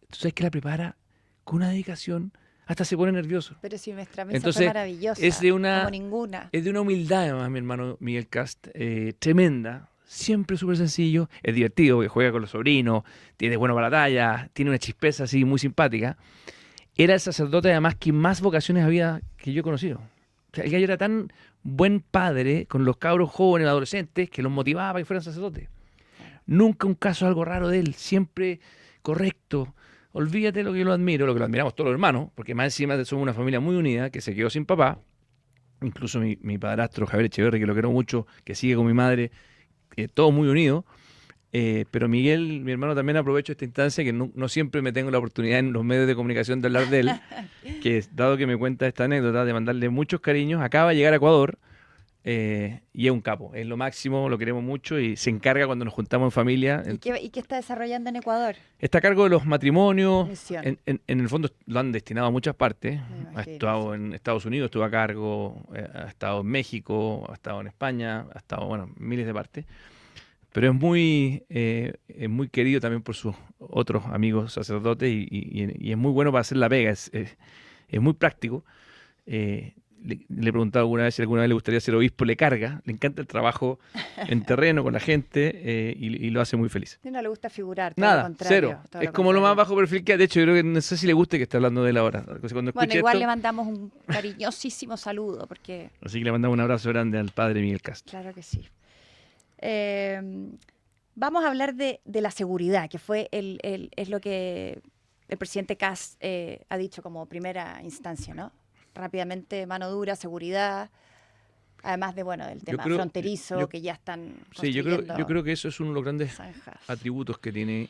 tú sabes que la prepara con una dedicación, hasta se pone nervioso. Pero si nuestra mesa Entonces, fue maravillosa. es de una- Como ninguna. Es de una humildad, además, mi hermano Miguel Cast, tremenda, siempre súper sencillo, es divertido, porque juega con los sobrinos, tiene bueno para la talla, tiene una chispeza así muy simpática. Era el sacerdote, además, que más vocaciones había que yo he conocido. O sea, el gallo era tan buen padre con los cabros jóvenes, adolescentes, que los motivaba para que fueran sacerdotes. Nunca un caso algo raro de él, siempre correcto. Olvídate lo que yo lo admiro, lo que lo admiramos todos los hermanos, porque más encima somos una familia muy unida, que se quedó sin papá. Incluso mi padrastro Javier Echeverri, que lo quiero mucho, que sigue con mi madre, todos muy unidos. Pero Miguel, mi hermano, también aprovecho esta instancia, que no siempre me tengo la oportunidad en los medios de comunicación de hablar de él, que dado que me cuenta esta anécdota, de mandarle muchos cariños, acaba de llegar a Ecuador y es un capo, es lo máximo, lo queremos mucho y se encarga cuando nos juntamos en familia. ¿Y qué está desarrollando en Ecuador? Está a cargo de los matrimonios, Misión. en el fondo lo han destinado a muchas partes, Me ha imagino, estado en Estados Unidos, estuvo a cargo, ha estado en México, ha estado en España, ha estado, bueno, miles de partes. Pero es muy querido también por sus otros amigos sacerdotes y es muy bueno para hacer la pega, es muy práctico. Le he preguntado alguna vez si alguna vez le gustaría ser obispo, le carga, le encanta el trabajo en terreno con la gente y lo hace muy feliz. A él no le gusta figurar, todo lo Nada, contrario, cero. todo Es lo como lo más contrario. bajo perfil que ha. De hecho, yo creo que no sé si le guste que esté hablando de él ahora. Cuando Bueno, escuche igual esto, le mandamos un cariñosísimo saludo, porque así que le mandamos un abrazo grande al padre Miguel Castro. claro que sí. Vamos a hablar de la seguridad, que fue es lo que el presidente Kast ha dicho como primera instancia, ¿no? Rápidamente, mano dura, seguridad, además del tema creo- fronterizo, yo- que ya están Sí, yo creo que eso es uno de los grandes zanjas. atributos que tiene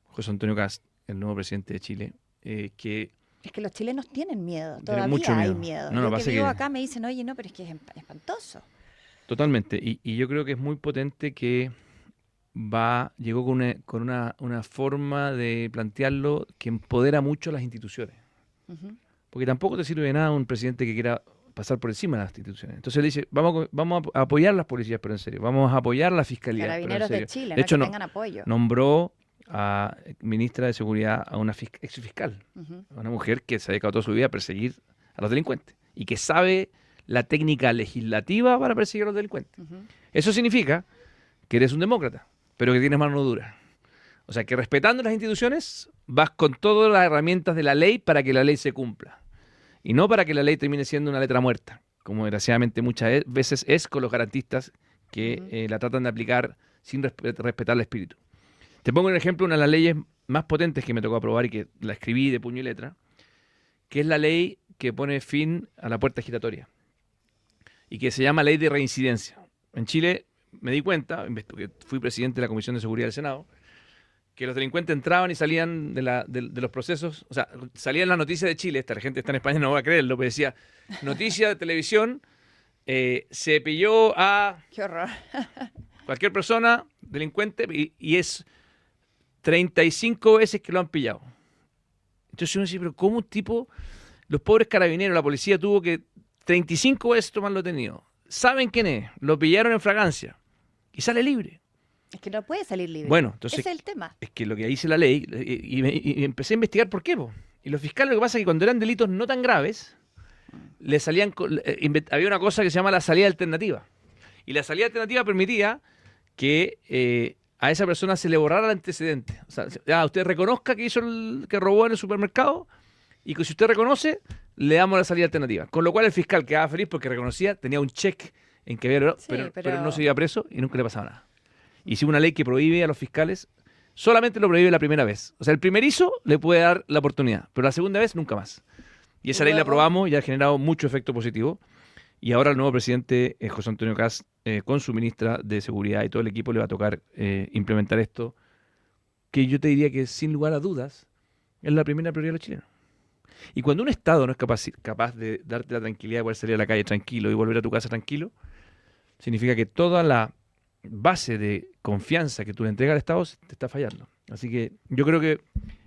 José Antonio Cast, el nuevo presidente de Chile, que Es que los chilenos tienen miedo, Tienen todavía mucho hay miedo. miedo. No, no, Yo que pasa vivo que- acá me dicen, oye, no, pero es que es espantoso. totalmente, y yo creo que es muy potente que llegó con una forma de plantearlo que empodera mucho a las instituciones. Ujú. Porque tampoco te sirve de nada un presidente que quiera pasar por encima de las instituciones. Entonces él dice, vamos a apoyar las policías, pero en serio, vamos a apoyar la fiscalía, pero en Carabineros de serio. Chile, De no hecho, que tengan apoyo. nombró a ministra de Seguridad a una exfiscal, Ujú. a una mujer que se ha dedicado toda su vida a perseguir a los delincuentes y que sabe la técnica legislativa para perseguir a los delincuentes. Ujú. Eso significa que eres un demócrata, pero que tienes mano dura. O sea, que respetando las instituciones vas con todas las herramientas de la ley para que la ley se cumpla. Y no para que la ley termine siendo una letra muerta, como desgraciadamente muchas veces es con los garantistas que Ujú. la tratan de aplicar sin respetar el espíritu. Te pongo un ejemplo, una de las leyes más potentes que me tocó aprobar y que la escribí de puño y letra, que es la ley que pone fin a la puerta giratoria y que se llama Ley de Reincidencia. En Chile me di cuenta, porque fui presidente de la Comisión de Seguridad del Senado, que los delincuentes entraban y salían de los procesos, o sea, salían las noticias de Chile, esta gente está en España no va a creerlo, pero decía, noticia de televisión, Se pilló a Qué horror. cualquier persona, delincuente, y es 35 veces que lo han pillado. Entonces uno dice, pero ¿cómo un tipo, los pobres carabineros, la policía tuvo que 35 veces tomarlo detenido? Saben quién es, lo pillaron en fragancia y sale libre. Es que no puede salir libre. Bueno, entonces Ese es el tema. es que lo que dice la ley, y empecé a investigar por qué. Po. Y los fiscales, lo que pasa es que cuando eran delitos no tan graves, le salían, había una cosa que se llama la salida alternativa. Y la salida alternativa permitía que a esa persona se le borrara el antecedente. O sea, usted reconozca que hizo que robó en el supermercado y que si usted reconoce, le damos la salida alternativa. Con lo cual el fiscal quedaba feliz porque reconocía, tenía un check en que había logrado, Sí, pero no se iba preso y nunca le pasaba nada. Hicimos una ley que prohíbe a los fiscales, solamente lo prohíbe la primera vez. O sea, el primerizo le puede dar la oportunidad, pero la segunda vez nunca más. Y esa ley la aprobamos y ha generado mucho efecto positivo. Y ahora el nuevo presidente, José Antonio Kast, con su ministra de Seguridad y todo el equipo, le va a tocar implementar esto, que yo te diría que sin lugar a dudas es la primera prioridad de los chilenos. Y cuando un Estado no es capaz de darte la tranquilidad de poder salir a la calle tranquilo y volver a tu casa tranquilo, significa que toda la base de confianza que tú le entregas al Estado te está fallando. Así que yo creo que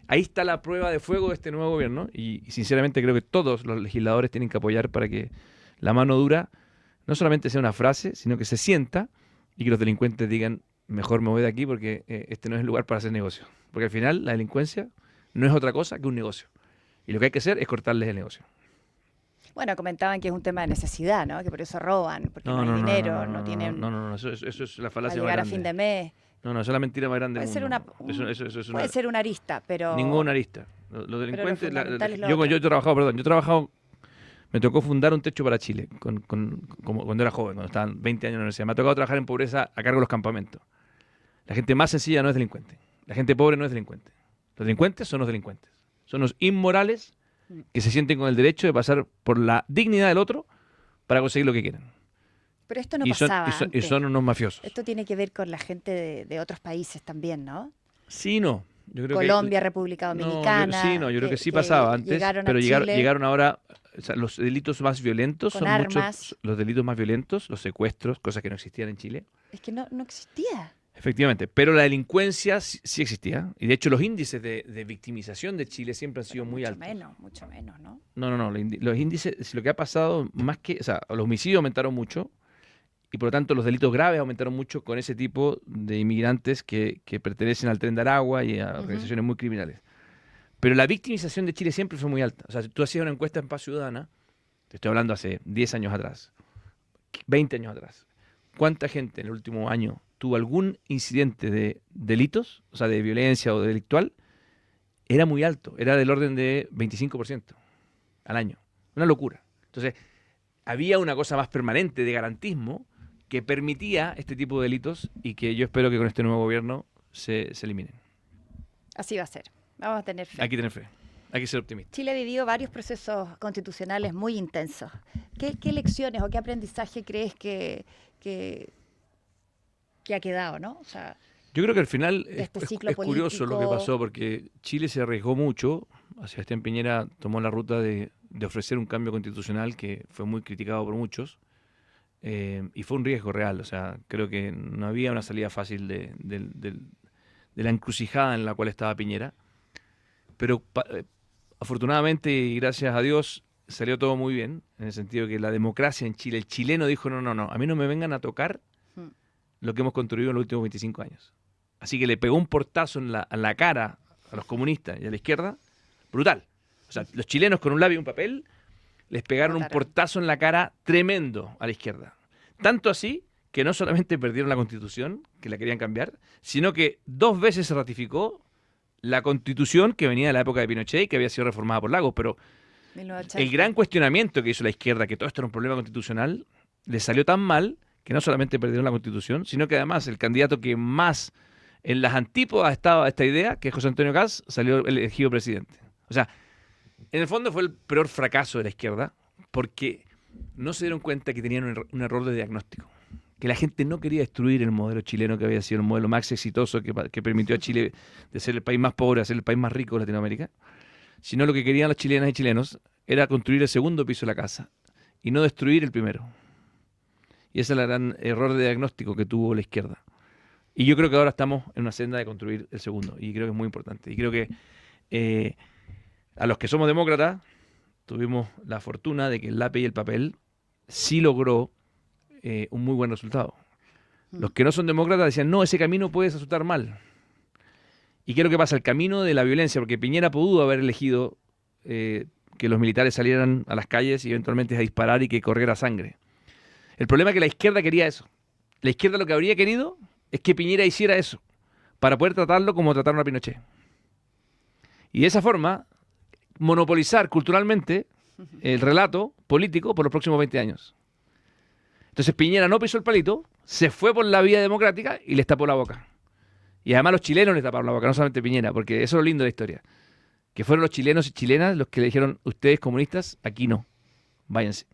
ahí está la prueba de fuego de este nuevo gobierno y sinceramente creo que todos los legisladores tienen que apoyar para que la mano dura no solamente sea una frase, sino que se sienta y que los delincuentes digan, mejor me voy de aquí porque este no es el lugar para hacer negocio. Porque al final la delincuencia no es otra cosa que un negocio. Y lo que hay que hacer es cortarles el negocio. Bueno, comentaban que es un tema de necesidad, ¿no? Que por eso roban, porque no hay dinero, no tienen No, eso es la para falacia más llegar a grande. fin de mes. No, esa es la mentira más grande Puede del ser mundo. una, Eso es puede ser una arista, pero ninguna arista. Los delincuentes... fundamental es lo yo otro. he trabajado, me tocó fundar un techo para Chile como cuando era joven, cuando estaba 20 años en la universidad. Me ha tocado trabajar en pobreza a cargo de los campamentos. La gente más sencilla no es delincuente. La gente pobre no es delincuente. Los delincuentes son los delincuentes. Son los inmorales que se sienten con el derecho de pasar por la dignidad del otro para conseguir lo que quieren. pero esto no y pasaba y antes. son unos mafiosos. Esto tiene que ver con la gente de otros países también, ¿no? Sí, no. Yo creo Colombia, República Dominicana. yo creo que sí pasaba antes, pero llegaron ahora, o sea, los delitos más violentos con son armas. muchos, los delitos más violentos, los secuestros, cosas que no existían en Chile. Es que no existía. Efectivamente, pero la delincuencia sí existía. Y de hecho los índices de victimización de Chile siempre han sido muy altos. Mucho menos, ¿no? No. Los índices, lo que ha pasado, más que, o sea, los homicidios aumentaron mucho y por lo tanto los delitos graves aumentaron mucho con ese tipo de inmigrantes que pertenecen al Tren de Aragua y a organizaciones muy criminales. Pero la victimización de Chile siempre fue muy alta. O sea, si tú hacías una encuesta en Paz Ciudadana, te estoy hablando hace 10 años atrás, 20 años atrás, ¿cuánta gente en el último año tuvo algún incidente de delitos, o sea, de violencia o de delictual? Era muy alto, era del orden de 25% al año. Una locura. Entonces, había una cosa más permanente de garantismo que permitía este tipo de delitos y que yo espero que con este nuevo gobierno se eliminen. Así va a ser. Vamos a tener fe. Hay que tener fe, hay que ser optimista. Chile ha vivido varios procesos constitucionales muy intensos. ¿Qué lecciones o qué aprendizaje crees que ha quedado, ¿no? O sea, Yo creo que al final este es ciclo curioso lo que político. pasó porque Chile se arriesgó mucho. Sebastián Piñera tomó la ruta de ofrecer un cambio constitucional que fue muy criticado por muchos y fue un riesgo real. O sea, creo que no había una salida fácil de la encrucijada en la cual estaba Piñera. Pero afortunadamente y gracias a Dios salió todo muy bien, en el sentido que la democracia en Chile, el chileno dijo, no, a mí no me vengan a tocar lo que hemos construido en los últimos 25 años. Así que le pegó un portazo en la cara a los comunistas y a la izquierda, brutal. O sea, los chilenos con un lápiz y un papel les pegaron un portazo en la cara tremendo a la izquierda. Tanto así que no solamente perdieron la Constitución, que la querían cambiar, sino que 2 veces se ratificó la Constitución que venía de la época de Pinochet y que había sido reformada por Lagos. Pero 1980. el gran cuestionamiento que hizo la izquierda, que todo esto era un problema constitucional, le salió tan mal que no solamente perdieron la Constitución, sino que además el candidato que más en las antípodas estaba a esta idea, que es José Antonio Kast, salió elegido presidente. O sea, en el fondo fue el peor fracaso de la izquierda, porque no se dieron cuenta que tenían un error de diagnóstico. Que la gente no quería destruir el modelo chileno, que había sido el modelo más exitoso que permitió a Chile de ser el país más pobre a ser el país más rico de Latinoamérica, sino lo que querían las chilenas y chilenos era construir el segundo piso de la casa y no destruir el primero. Y ese es el gran error de diagnóstico que tuvo la izquierda. Y yo creo que ahora estamos en una senda de construir el segundo. Y creo que es muy importante. Y creo que a los que somos demócratas tuvimos la fortuna de que el lápiz y el papel sí logró un muy buen resultado. Los que no son demócratas decían, no, ese camino puede resultar mal. ¿Y qué es lo que pasa? El camino de la violencia, porque Piñera pudo haber elegido que los militares salieran a las calles y eventualmente a disparar y que corriera sangre. El problema es que la izquierda quería eso. La izquierda lo que habría querido es que Piñera hiciera eso, para poder tratarlo como trataron a Pinochet. Y de esa forma, monopolizar culturalmente el relato político por los próximos 20 años. Entonces Piñera no pisó el palito, se fue por la vía democrática y les tapó la boca. Y además los chilenos les taparon la boca, no solamente Piñera, porque eso es lo lindo de la historia. Que fueron los chilenos y chilenas los que le dijeron, ustedes comunistas, aquí no, váyanse.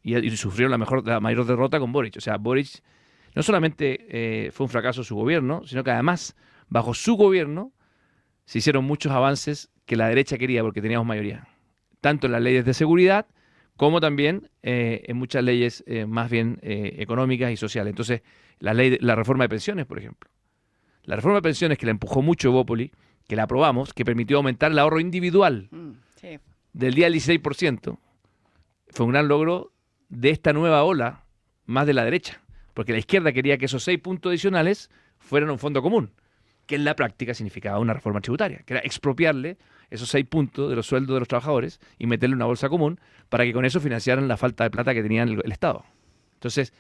Y sufrieron la mayor derrota con Boric. O sea, Boric no solamente fue un fracaso su gobierno, sino que además, bajo su gobierno, se hicieron muchos avances que la derecha quería porque teníamos mayoría. Tanto en las leyes de seguridad, como también en muchas leyes más bien económicas y sociales. Entonces, la reforma de pensiones, por ejemplo. La reforma de pensiones que la empujó mucho Bópoli, que la aprobamos, que permitió aumentar el ahorro individual Sí. del día del 16%, fue un gran logro de esta nueva ola más de la derecha. Porque la izquierda quería que esos 6 puntos adicionales fueran un fondo común, que en la práctica significaba una reforma tributaria, que era expropiarle esos 6 puntos de los sueldos de los trabajadores y meterle en una bolsa común para que con eso financiaran la falta de plata que tenía el Estado. Entonces,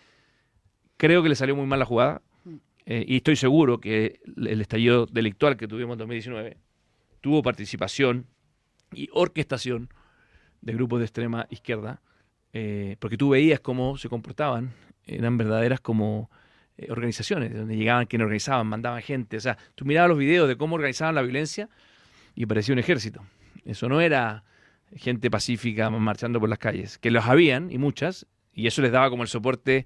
creo que le salió muy mal la jugada y estoy seguro que el estallido delictual que tuvimos en 2019 tuvo participación y orquestación de grupos de extrema izquierda, porque tú veías cómo se comportaban, eran verdaderas como organizaciones, donde llegaban quienes organizaban, mandaban gente, o sea, tú mirabas los videos de cómo organizaban la violencia y parecía un ejército. Eso no era gente pacífica marchando por las calles, que los habían, y muchas, y eso les daba como el soporte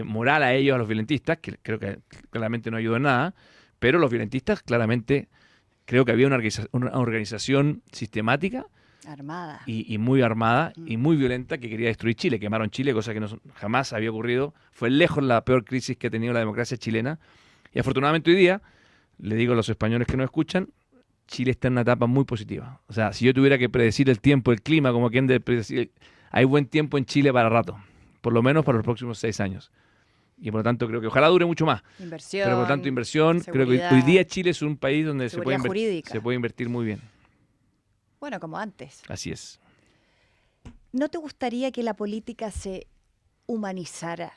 moral a ellos, a los violentistas, que creo que claramente no ayudó en nada, pero los violentistas claramente creo que había una organización sistemática Armada. y muy armada y muy violenta que quería destruir Chile. Quemaron Chile, cosa que jamás había ocurrido. Fue lejos la peor crisis que ha tenido la democracia chilena. Y afortunadamente hoy día, le digo a los españoles que nos escuchan, Chile está en una etapa muy positiva. O sea, si yo tuviera que predecir el tiempo, el clima, como quien de predecir, hay buen tiempo en Chile para rato, por lo menos para los próximos 6 años. Y por lo tanto creo que ojalá dure mucho más. Inversión. Pero por lo tanto inversión, creo que seguridad, hoy día Chile es un país donde se seguridad jurídica. puede invertir muy bien. Bueno, como antes. Así es. ¿No te gustaría que la política se humanizara?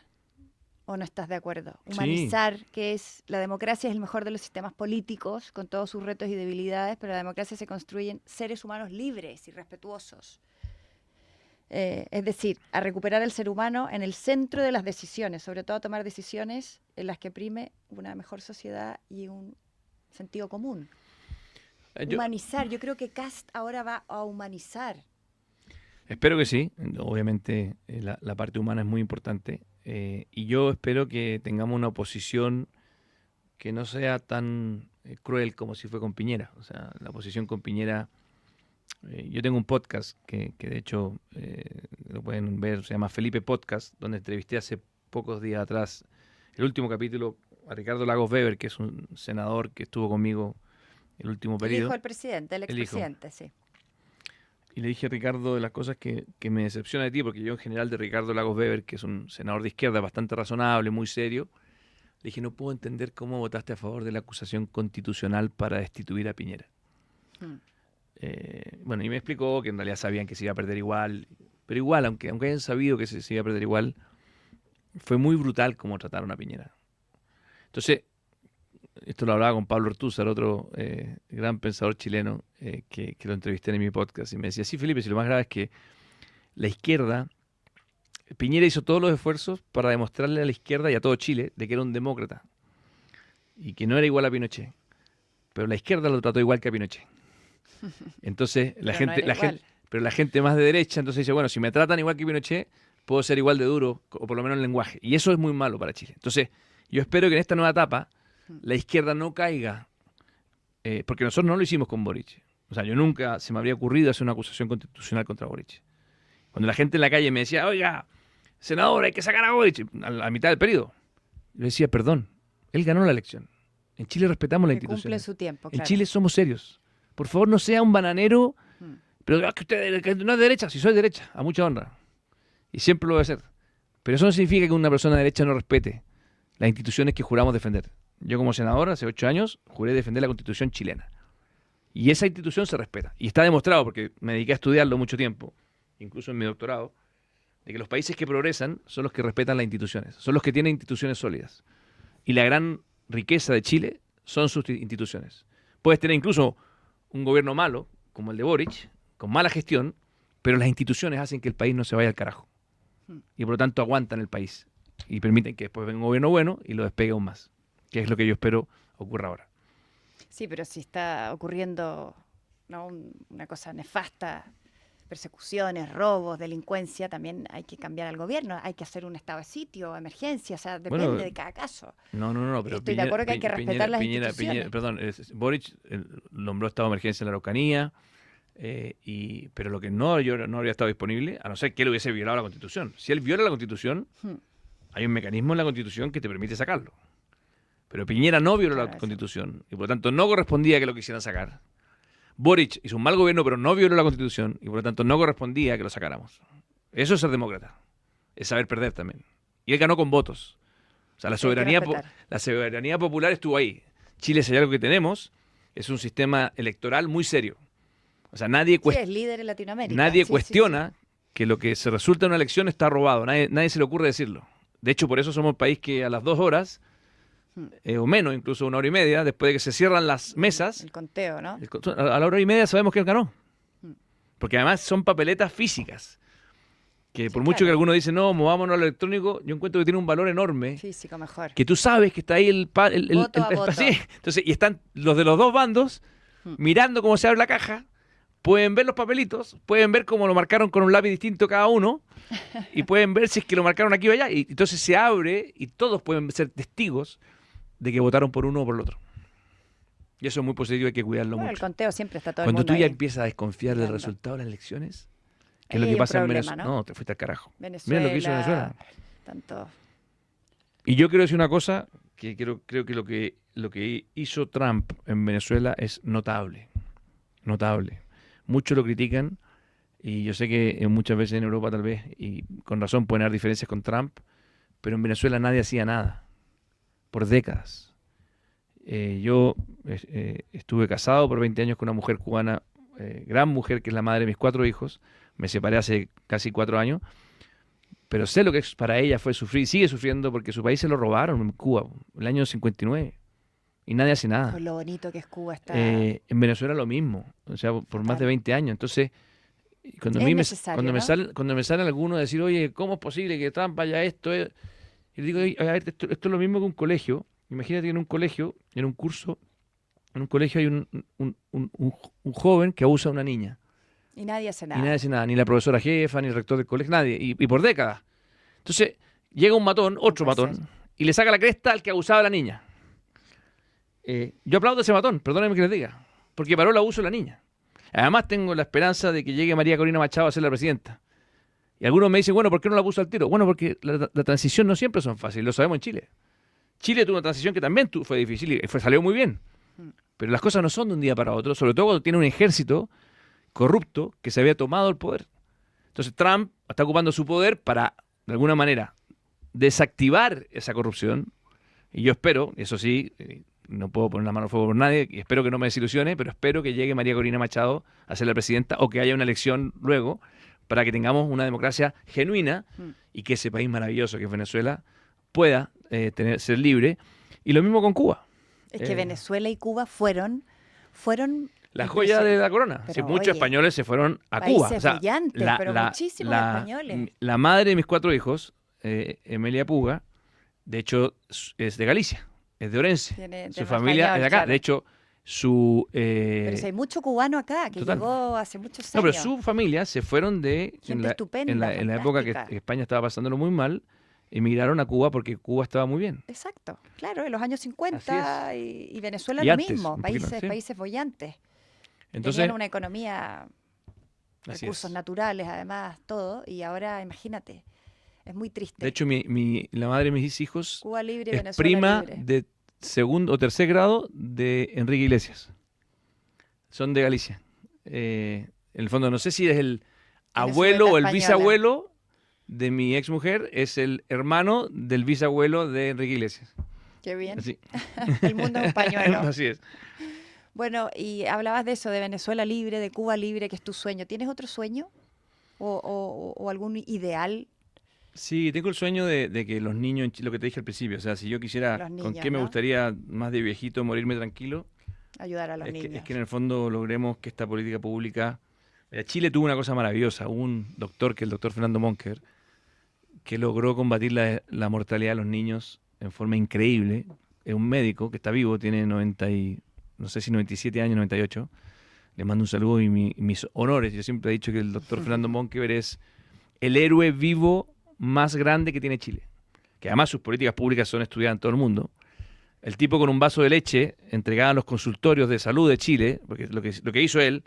¿O no estás de acuerdo? Sí. Humanizar, que es la democracia es el mejor de los sistemas políticos, con todos sus retos y debilidades, pero la democracia se construye en seres humanos libres y respetuosos. Es decir, a recuperar al ser humano en el centro de las decisiones, sobre todo a tomar decisiones en las que prime una mejor sociedad y un sentido común. Humanizar, yo creo que Kast ahora va a humanizar. Espero que sí. Obviamente la parte humana es muy importante. Y yo espero que tengamos una oposición que no sea tan cruel como si fue con Piñera. O sea, la oposición con Piñera... yo tengo un podcast que de hecho lo pueden ver, se llama Felipe Podcast, donde entrevisté hace pocos días atrás, el último capítulo, a Ricardo Lagos Weber, que es un senador que estuvo conmigo el último periodo. El hijo del presidente, el expresidente, sí. Y le dije a Ricardo de las cosas que me decepciona de ti, porque yo en general de Ricardo Lagos Weber, que es un senador de izquierda bastante razonable, muy serio, le dije, no puedo entender cómo votaste a favor de la acusación constitucional para destituir a Piñera. Bueno, y me explicó que en realidad sabían que se iba a perder igual, pero igual, aunque hayan sabido que se iba a perder igual, fue muy brutal cómo trataron a Piñera. Entonces, esto lo hablaba con Pablo Ortúzar, otro gran pensador chileno que lo entrevisté en mi podcast, y me decía, sí, Felipe, si lo más grave es que la izquierda, Piñera hizo todos los esfuerzos para demostrarle a la izquierda y a todo Chile de que era un demócrata y que no era igual a Pinochet, pero la izquierda lo trató igual que a Pinochet. Entonces, pero la gente más de derecha entonces dice, bueno, si me tratan igual que Pinochet, puedo ser igual de duro, o por lo menos en lenguaje. Y eso es muy malo para Chile. Entonces, yo espero que en esta nueva etapa la izquierda no caiga, porque nosotros no lo hicimos con Boric. O sea, yo nunca se me habría ocurrido hacer una acusación constitucional contra Boric. Cuando la gente en la calle me decía, oiga, senador, hay que sacar a Boric, a mitad del periodo. Yo decía, perdón, él ganó la elección. En Chile respetamos la Que cumple institución. su tiempo, En claro. Chile somos serios. Por favor, no sea un bananero, pero que usted que no es derecha, si soy derecha, a mucha honra. Y siempre lo voy a hacer. Pero eso no significa que una persona de derecha no respete las instituciones que juramos defender. Yo como senador, hace 8 años, juré defender la Constitución chilena. Y esa institución se respeta. Y está demostrado, porque me dediqué a estudiarlo mucho tiempo, incluso en mi doctorado, de que los países que progresan son los que respetan las instituciones, son los que tienen instituciones sólidas. Y la gran riqueza de Chile son sus instituciones. Puedes tener incluso un gobierno malo, como el de Boric, con mala gestión, pero las instituciones hacen que el país no se vaya al carajo. Y por lo tanto aguantan el país. Y permiten que después venga un gobierno bueno y lo despegue aún más. Que es lo que yo espero ocurra ahora. Sí, pero si está ocurriendo, ¿no?, una cosa nefasta, persecuciones, robos, delincuencia, también hay que cambiar al gobierno, hay que hacer un estado de sitio, emergencia, o sea, depende Bueno, de cada caso. No, pero Estoy de acuerdo que hay que respetar las instituciones. Perdón, Boric nombró estado de emergencia en la Araucanía, pero lo que no habría estado disponible, a no ser que él hubiese violado la Constitución. Si él viola la Constitución, hay un mecanismo en la Constitución que te permite sacarlo. Pero Piñera no violó la Constitución y por lo tanto no correspondía que lo quisieran sacar. Boric hizo un mal gobierno pero no violó la Constitución y por lo tanto no correspondía que lo sacáramos. Eso es ser demócrata. Es saber perder también. Y él ganó con votos. O sea, la soberanía popular estuvo ahí. Chile, si hay algo que tenemos, es un sistema electoral muy serio. O sea, nadie es líder en Latinoamérica. Nadie cuestiona que lo que se resulta en una elección está robado. Nadie se le ocurre decirlo. De hecho, por eso somos el país que a las 2 horas, o menos, incluso 1 hora y media, después de que se cierran las mesas, el conteo, ¿no? A la hora y media sabemos que él ganó. Porque además son papeletas físicas. Que por mucho que algunos dicen, no, movámonos al electrónico, yo encuentro que tiene un valor enorme. Físico mejor. Que tú sabes que está ahí el voto a voto. sí. Entonces, y están los de los dos bandos mirando cómo se abre la caja, pueden ver los papelitos, pueden ver cómo lo marcaron con un lápiz distinto cada uno, y pueden ver si es que lo marcaron aquí o allá. Y entonces se abre y todos pueden ser testigos de que votaron por uno o por el otro. Y eso es muy positivo, hay que cuidarlo mucho. El conteo siempre está todo Cuando el mundo tú ya ahí empiezas a desconfiar del mirando. resultado de las elecciones, que Ahí es lo hay que un pasa en problema, Venezuela. ¿no? No, te fuiste al carajo. Venezuela, Mira lo que hizo Venezuela. Tanto. Y yo quiero decir una cosa, que creo que lo que hizo Trump en Venezuela es notable. Notable. Muchos lo critican, y yo sé que muchas veces en Europa tal vez, y con razón pueden haber diferencias con Trump, pero en Venezuela nadie hacía nada. Por décadas. Yo estuve casado por 20 años con una mujer cubana, gran mujer, que es la madre de mis 4 hijos. Me separé hace casi 4 años. Pero sé lo que para ella fue sufrir, sigue sufriendo porque su país se lo robaron en Cuba, el año 59. Y nadie hace nada. Con lo bonito que es Cuba está. En Venezuela lo mismo, o sea, por más de 20 años. Entonces, cuando, cuando me sale alguno a decir, oye, ¿cómo es posible que Trump haya esto? Y digo, a ver, esto es lo mismo que un colegio. Imagínate que en un colegio, en un curso, en un colegio hay un joven que abusa a una niña. Y nadie hace nada. Y nadie hace nada, ni la profesora jefa, ni el rector del colegio, nadie. Y por décadas. Entonces, llega un matón, otro matón, y le saca la cresta al que abusaba a la niña. Yo aplaudo a ese matón, perdónenme que les diga, porque paró el abuso de la niña. Además, tengo la esperanza de que llegue María Corina Machado a ser la presidenta. Y algunos me dicen, bueno, ¿por qué no la puso al tiro? Bueno, porque la transición no siempre son fáciles, lo sabemos en Chile. Chile tuvo una transición que también fue difícil y salió muy bien. Pero las cosas no son de un día para otro, sobre todo cuando tiene un ejército corrupto que se había tomado el poder. Entonces Trump está ocupando su poder para, de alguna manera, desactivar esa corrupción. Y yo espero, eso sí, no puedo poner la mano al fuego por nadie, y espero que no me desilusione, pero espero que llegue María Corina Machado a ser la presidenta o que haya una elección luego para que tengamos una democracia genuina y que ese país maravilloso que es Venezuela pueda ser libre. Y lo mismo con Cuba. Es que Venezuela y Cuba fueron la joya de la corona. Pero, muchos españoles se fueron a países Cuba. O sea, brillantes, pero muchísimos españoles. La madre de mis 4 hijos, Emilia Puga, de hecho es de Galicia, es de Orense. Su familia español, es de acá. claro. De hecho, pero si hay mucho cubano acá, que llegó hace muchos años. No, pero su familia se fueron Gente estupenda, en la época que España estaba pasándolo muy mal, emigraron a Cuba porque Cuba estaba muy bien. Exacto, claro, en los años 50 y Venezuela Y lo antes, mismo, un poquito, países bollantes. Entonces, tenían una economía, recursos naturales, además, todo, y ahora imagínate, Es muy triste. De hecho, la madre de mis hijos Cuba libre, es Venezuela prima libre. de segundo o tercer grado de Enrique Iglesias. Son de Galicia. En el fondo, no sé si es el Tiene su abuelo beta o el española. bisabuelo de mi exmujer, es el hermano del bisabuelo de Enrique Iglesias. Qué bien. Así, El mundo es un pañuelo. así es. Bueno, y hablabas de eso, de Venezuela libre, de Cuba libre, que es tu sueño. ¿Tienes otro sueño? ¿O algún ideal? Sí, tengo el sueño de que los niños, en Chile, lo que te dije al principio, o sea, si yo quisiera, Los ¿con niños, qué me ¿no? gustaría más de viejito morirme tranquilo? Ayudar a los Es niños. que en el fondo logremos que esta política pública... Chile tuvo una cosa maravillosa, hubo un doctor, que es el doctor Fernando Monker, que logró combatir la mortalidad de los niños en forma increíble. Es un médico que está vivo, tiene 90 y, no sé si 97 años, 98. Le mando un saludo y mis honores. Yo siempre he dicho que el doctor Fernando Monker es el héroe vivo más grande que tiene Chile. Que además sus políticas públicas son estudiadas en todo el mundo. El tipo con un vaso de leche entregado a los consultorios de salud de Chile, porque lo que hizo él,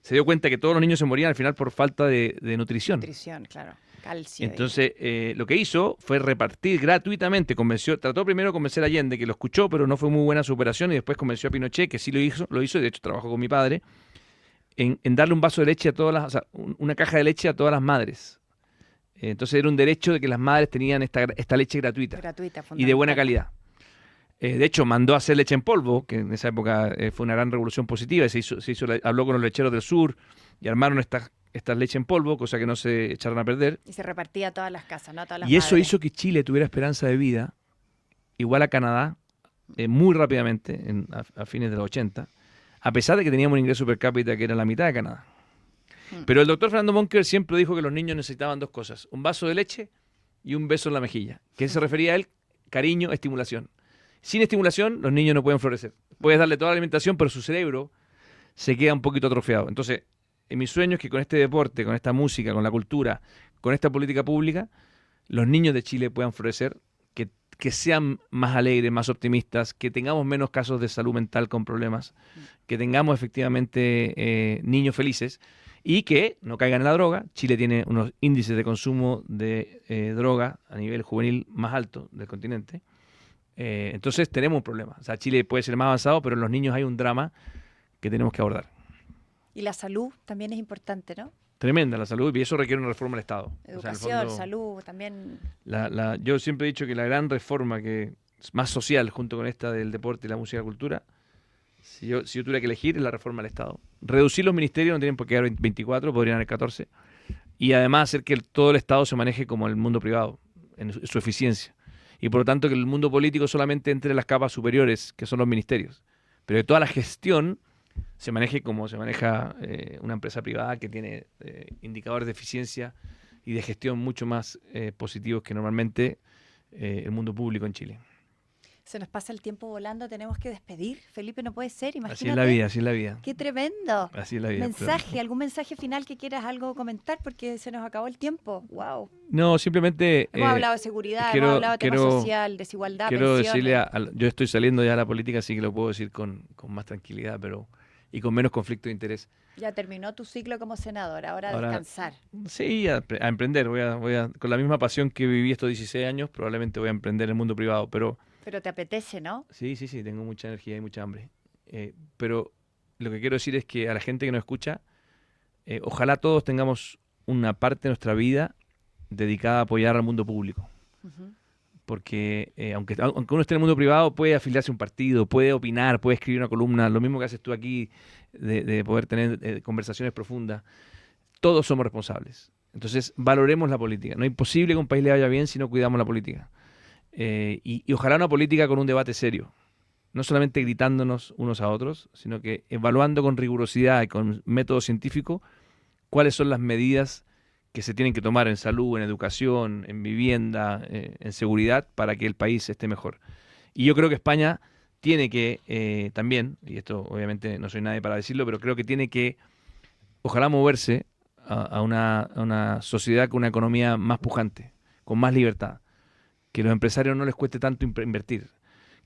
se dio cuenta que todos los niños se morían al final por falta de nutrición. Nutrición, claro. Calcio. Entonces, lo que hizo fue repartir gratuitamente, trató primero de convencer a Allende, que lo escuchó, pero no fue muy buena su operación, y después convenció a Pinochet, que sí lo hizo, y de hecho trabajó con mi padre, en darle un vaso de leche a todas las, o sea, una caja de leche a todas las madres. Entonces era un derecho de que las madres tenían esta leche gratuita Gratuita, y de buena fundamental. calidad. De hecho, mandó a hacer leche en polvo, que en esa época fue una gran revolución positiva, y habló con los lecheros del sur y armaron estas leche en polvo, cosa que no se echaron a perder. Y se repartía a todas las casas, ¿no? A todas las Y eso madres. hizo que Chile tuviera esperanza de vida igual a Canadá muy rápidamente, a fines de los 80, a pesar de que teníamos un ingreso per cápita que era la mitad de Canadá. Pero el doctor Fernando Monker siempre dijo que los niños necesitaban dos cosas, un vaso de leche y un beso en la mejilla. ¿Qué se refería a él? Cariño, estimulación. Sin estimulación, los niños no pueden florecer. Puedes darle toda la alimentación, pero su cerebro se queda un poquito atrofiado. Entonces, mi sueño es que con este deporte, con esta música, con la cultura, con esta política pública, los niños de Chile puedan florecer, que sean más alegres, más optimistas, que tengamos menos casos de salud mental con problemas, que tengamos efectivamente niños felices y que no caigan en la droga. Chile tiene unos índices de consumo de droga a nivel juvenil más alto del continente. Entonces tenemos un problema. O sea, Chile puede ser más avanzado, pero en los niños hay un drama que tenemos que abordar. Y la salud también es importante, ¿no? Tremenda la salud, y eso requiere una reforma del Estado. O sea, en el Educación, fondo, salud, también. yo siempre he dicho que la gran reforma que es más social, junto con esta del deporte y la música y la cultura, si yo tuviera que elegir, es la reforma del Estado. Reducir los ministerios, no tienen por qué haber 24, podrían haber 14. Y además hacer que todo el Estado se maneje como el mundo privado, en su eficiencia. Y por lo tanto que el mundo político solamente entre en las capas superiores, que son los ministerios. Pero que toda la gestión se maneje como se maneja una empresa privada que tiene indicadores de eficiencia y de gestión mucho más positivos que normalmente el mundo público en Chile. Se nos pasa el tiempo volando, tenemos que despedir. Felipe, no puede ser, imagínate. Así es la vida, así es la vida. ¡Qué tremendo! Así es la vida. Mensaje, algún mensaje final que quieras algo comentar, porque se nos acabó el tiempo. ¡Wow! No, simplemente... Hemos hablado de seguridad, hemos hablado de tema social, desigualdad, quiero pensiones. decirle, yo estoy saliendo ya a la política, así que lo puedo decir con más tranquilidad, y con menos conflicto de interés. Ya terminó tu ciclo como senador, ahora a descansar. Sí, a emprender. Con la misma pasión que viví estos 16 años, probablemente voy a emprender en el mundo privado, pero... Pero te apetece, ¿no? Sí, tengo mucha energía y mucha hambre. Pero lo que quiero decir es que a la gente que nos escucha, ojalá todos tengamos una parte de nuestra vida dedicada a apoyar al mundo público. Uh-huh. Porque aunque uno esté en el mundo privado, puede afiliarse a un partido, puede opinar, puede escribir una columna, lo mismo que haces tú aquí, de poder tener conversaciones profundas. Todos somos responsables. Entonces, valoremos la política. No es imposible que un país le vaya bien si no cuidamos la política. Y ojalá una política con un debate serio. No solamente gritándonos unos a otros, sino que evaluando con rigurosidad y con método científico cuáles son las medidas que se tienen que tomar en salud, en educación, en vivienda, en seguridad, para que el país esté mejor. Y yo creo que España tiene que también, y esto obviamente no soy nadie para decirlo, pero creo que tiene que, ojalá, moverse a una sociedad con una economía más pujante, con más libertad, que los empresarios no les cueste tanto invertir,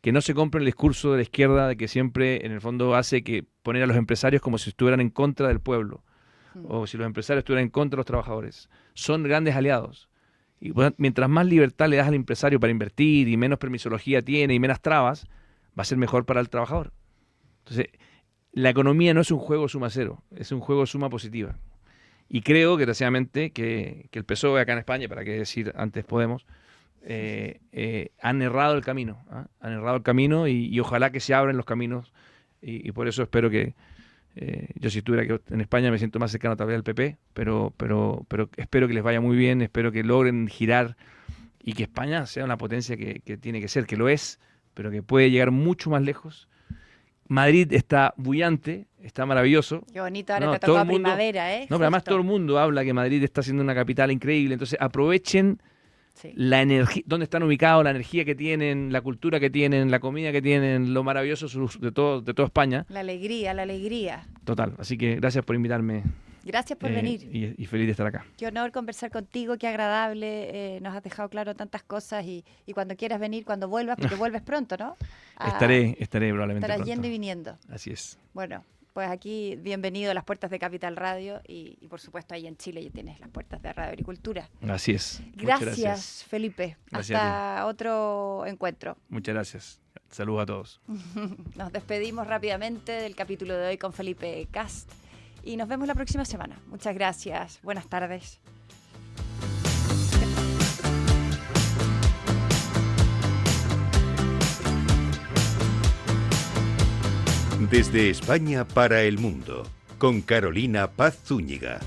que no se compre el discurso de la izquierda de que siempre en el fondo hace que poner a los empresarios como si estuvieran en contra del pueblo, o si los empresarios estuvieran en contra de los trabajadores. Son grandes aliados Y mientras más libertad le das al empresario para invertir y menos permisología tiene y menos trabas, va a ser mejor para el trabajador. Entonces, la economía no es un juego suma cero, es un juego suma positiva. Y creo, desgraciadamente, que el PSOE acá en España, para qué decir antes Podemos, han errado el camino. Han errado el camino y ojalá que se abran los caminos. Y por eso espero que, yo si estuviera en España me siento más cercano tal vez al PP, pero espero que les vaya muy bien, espero que logren girar y que España sea una potencia que tiene que ser, que lo es, pero que puede llegar mucho más lejos. Madrid está bullante, está maravilloso. Qué bonito, ahora No, te todo tocó el mundo- primavera, ¿eh? No, pero además Justo. todo el mundo habla que Madrid está siendo una capital increíble, entonces aprovechen Sí. la energía, dónde están ubicados, la energía que tienen, la cultura que tienen, la comida que tienen, lo maravilloso de toda España. La alegría, la alegría. Total, así que gracias por invitarme Gracias por venir. y feliz de estar acá. Qué honor conversar contigo, qué agradable. Nos has dejado claro tantas cosas y cuando quieras venir, cuando vuelvas, porque vuelves pronto, ¿no? Estaré probablemente Estarás pronto. yendo y viniendo. Así es. Bueno, pues aquí bienvenido a las puertas de Capital Radio y por supuesto ahí en Chile ya tienes las puertas de Radio Agricultura. Así es. Muchas Gracias, Felipe. Gracias a Hasta otro encuentro. Muchas gracias. Saludos a todos. Nos despedimos rápidamente del capítulo de hoy con Felipe Cast y nos vemos la próxima semana. Muchas gracias. Buenas tardes. Desde España para el mundo, con Carolina Paz Zúñiga.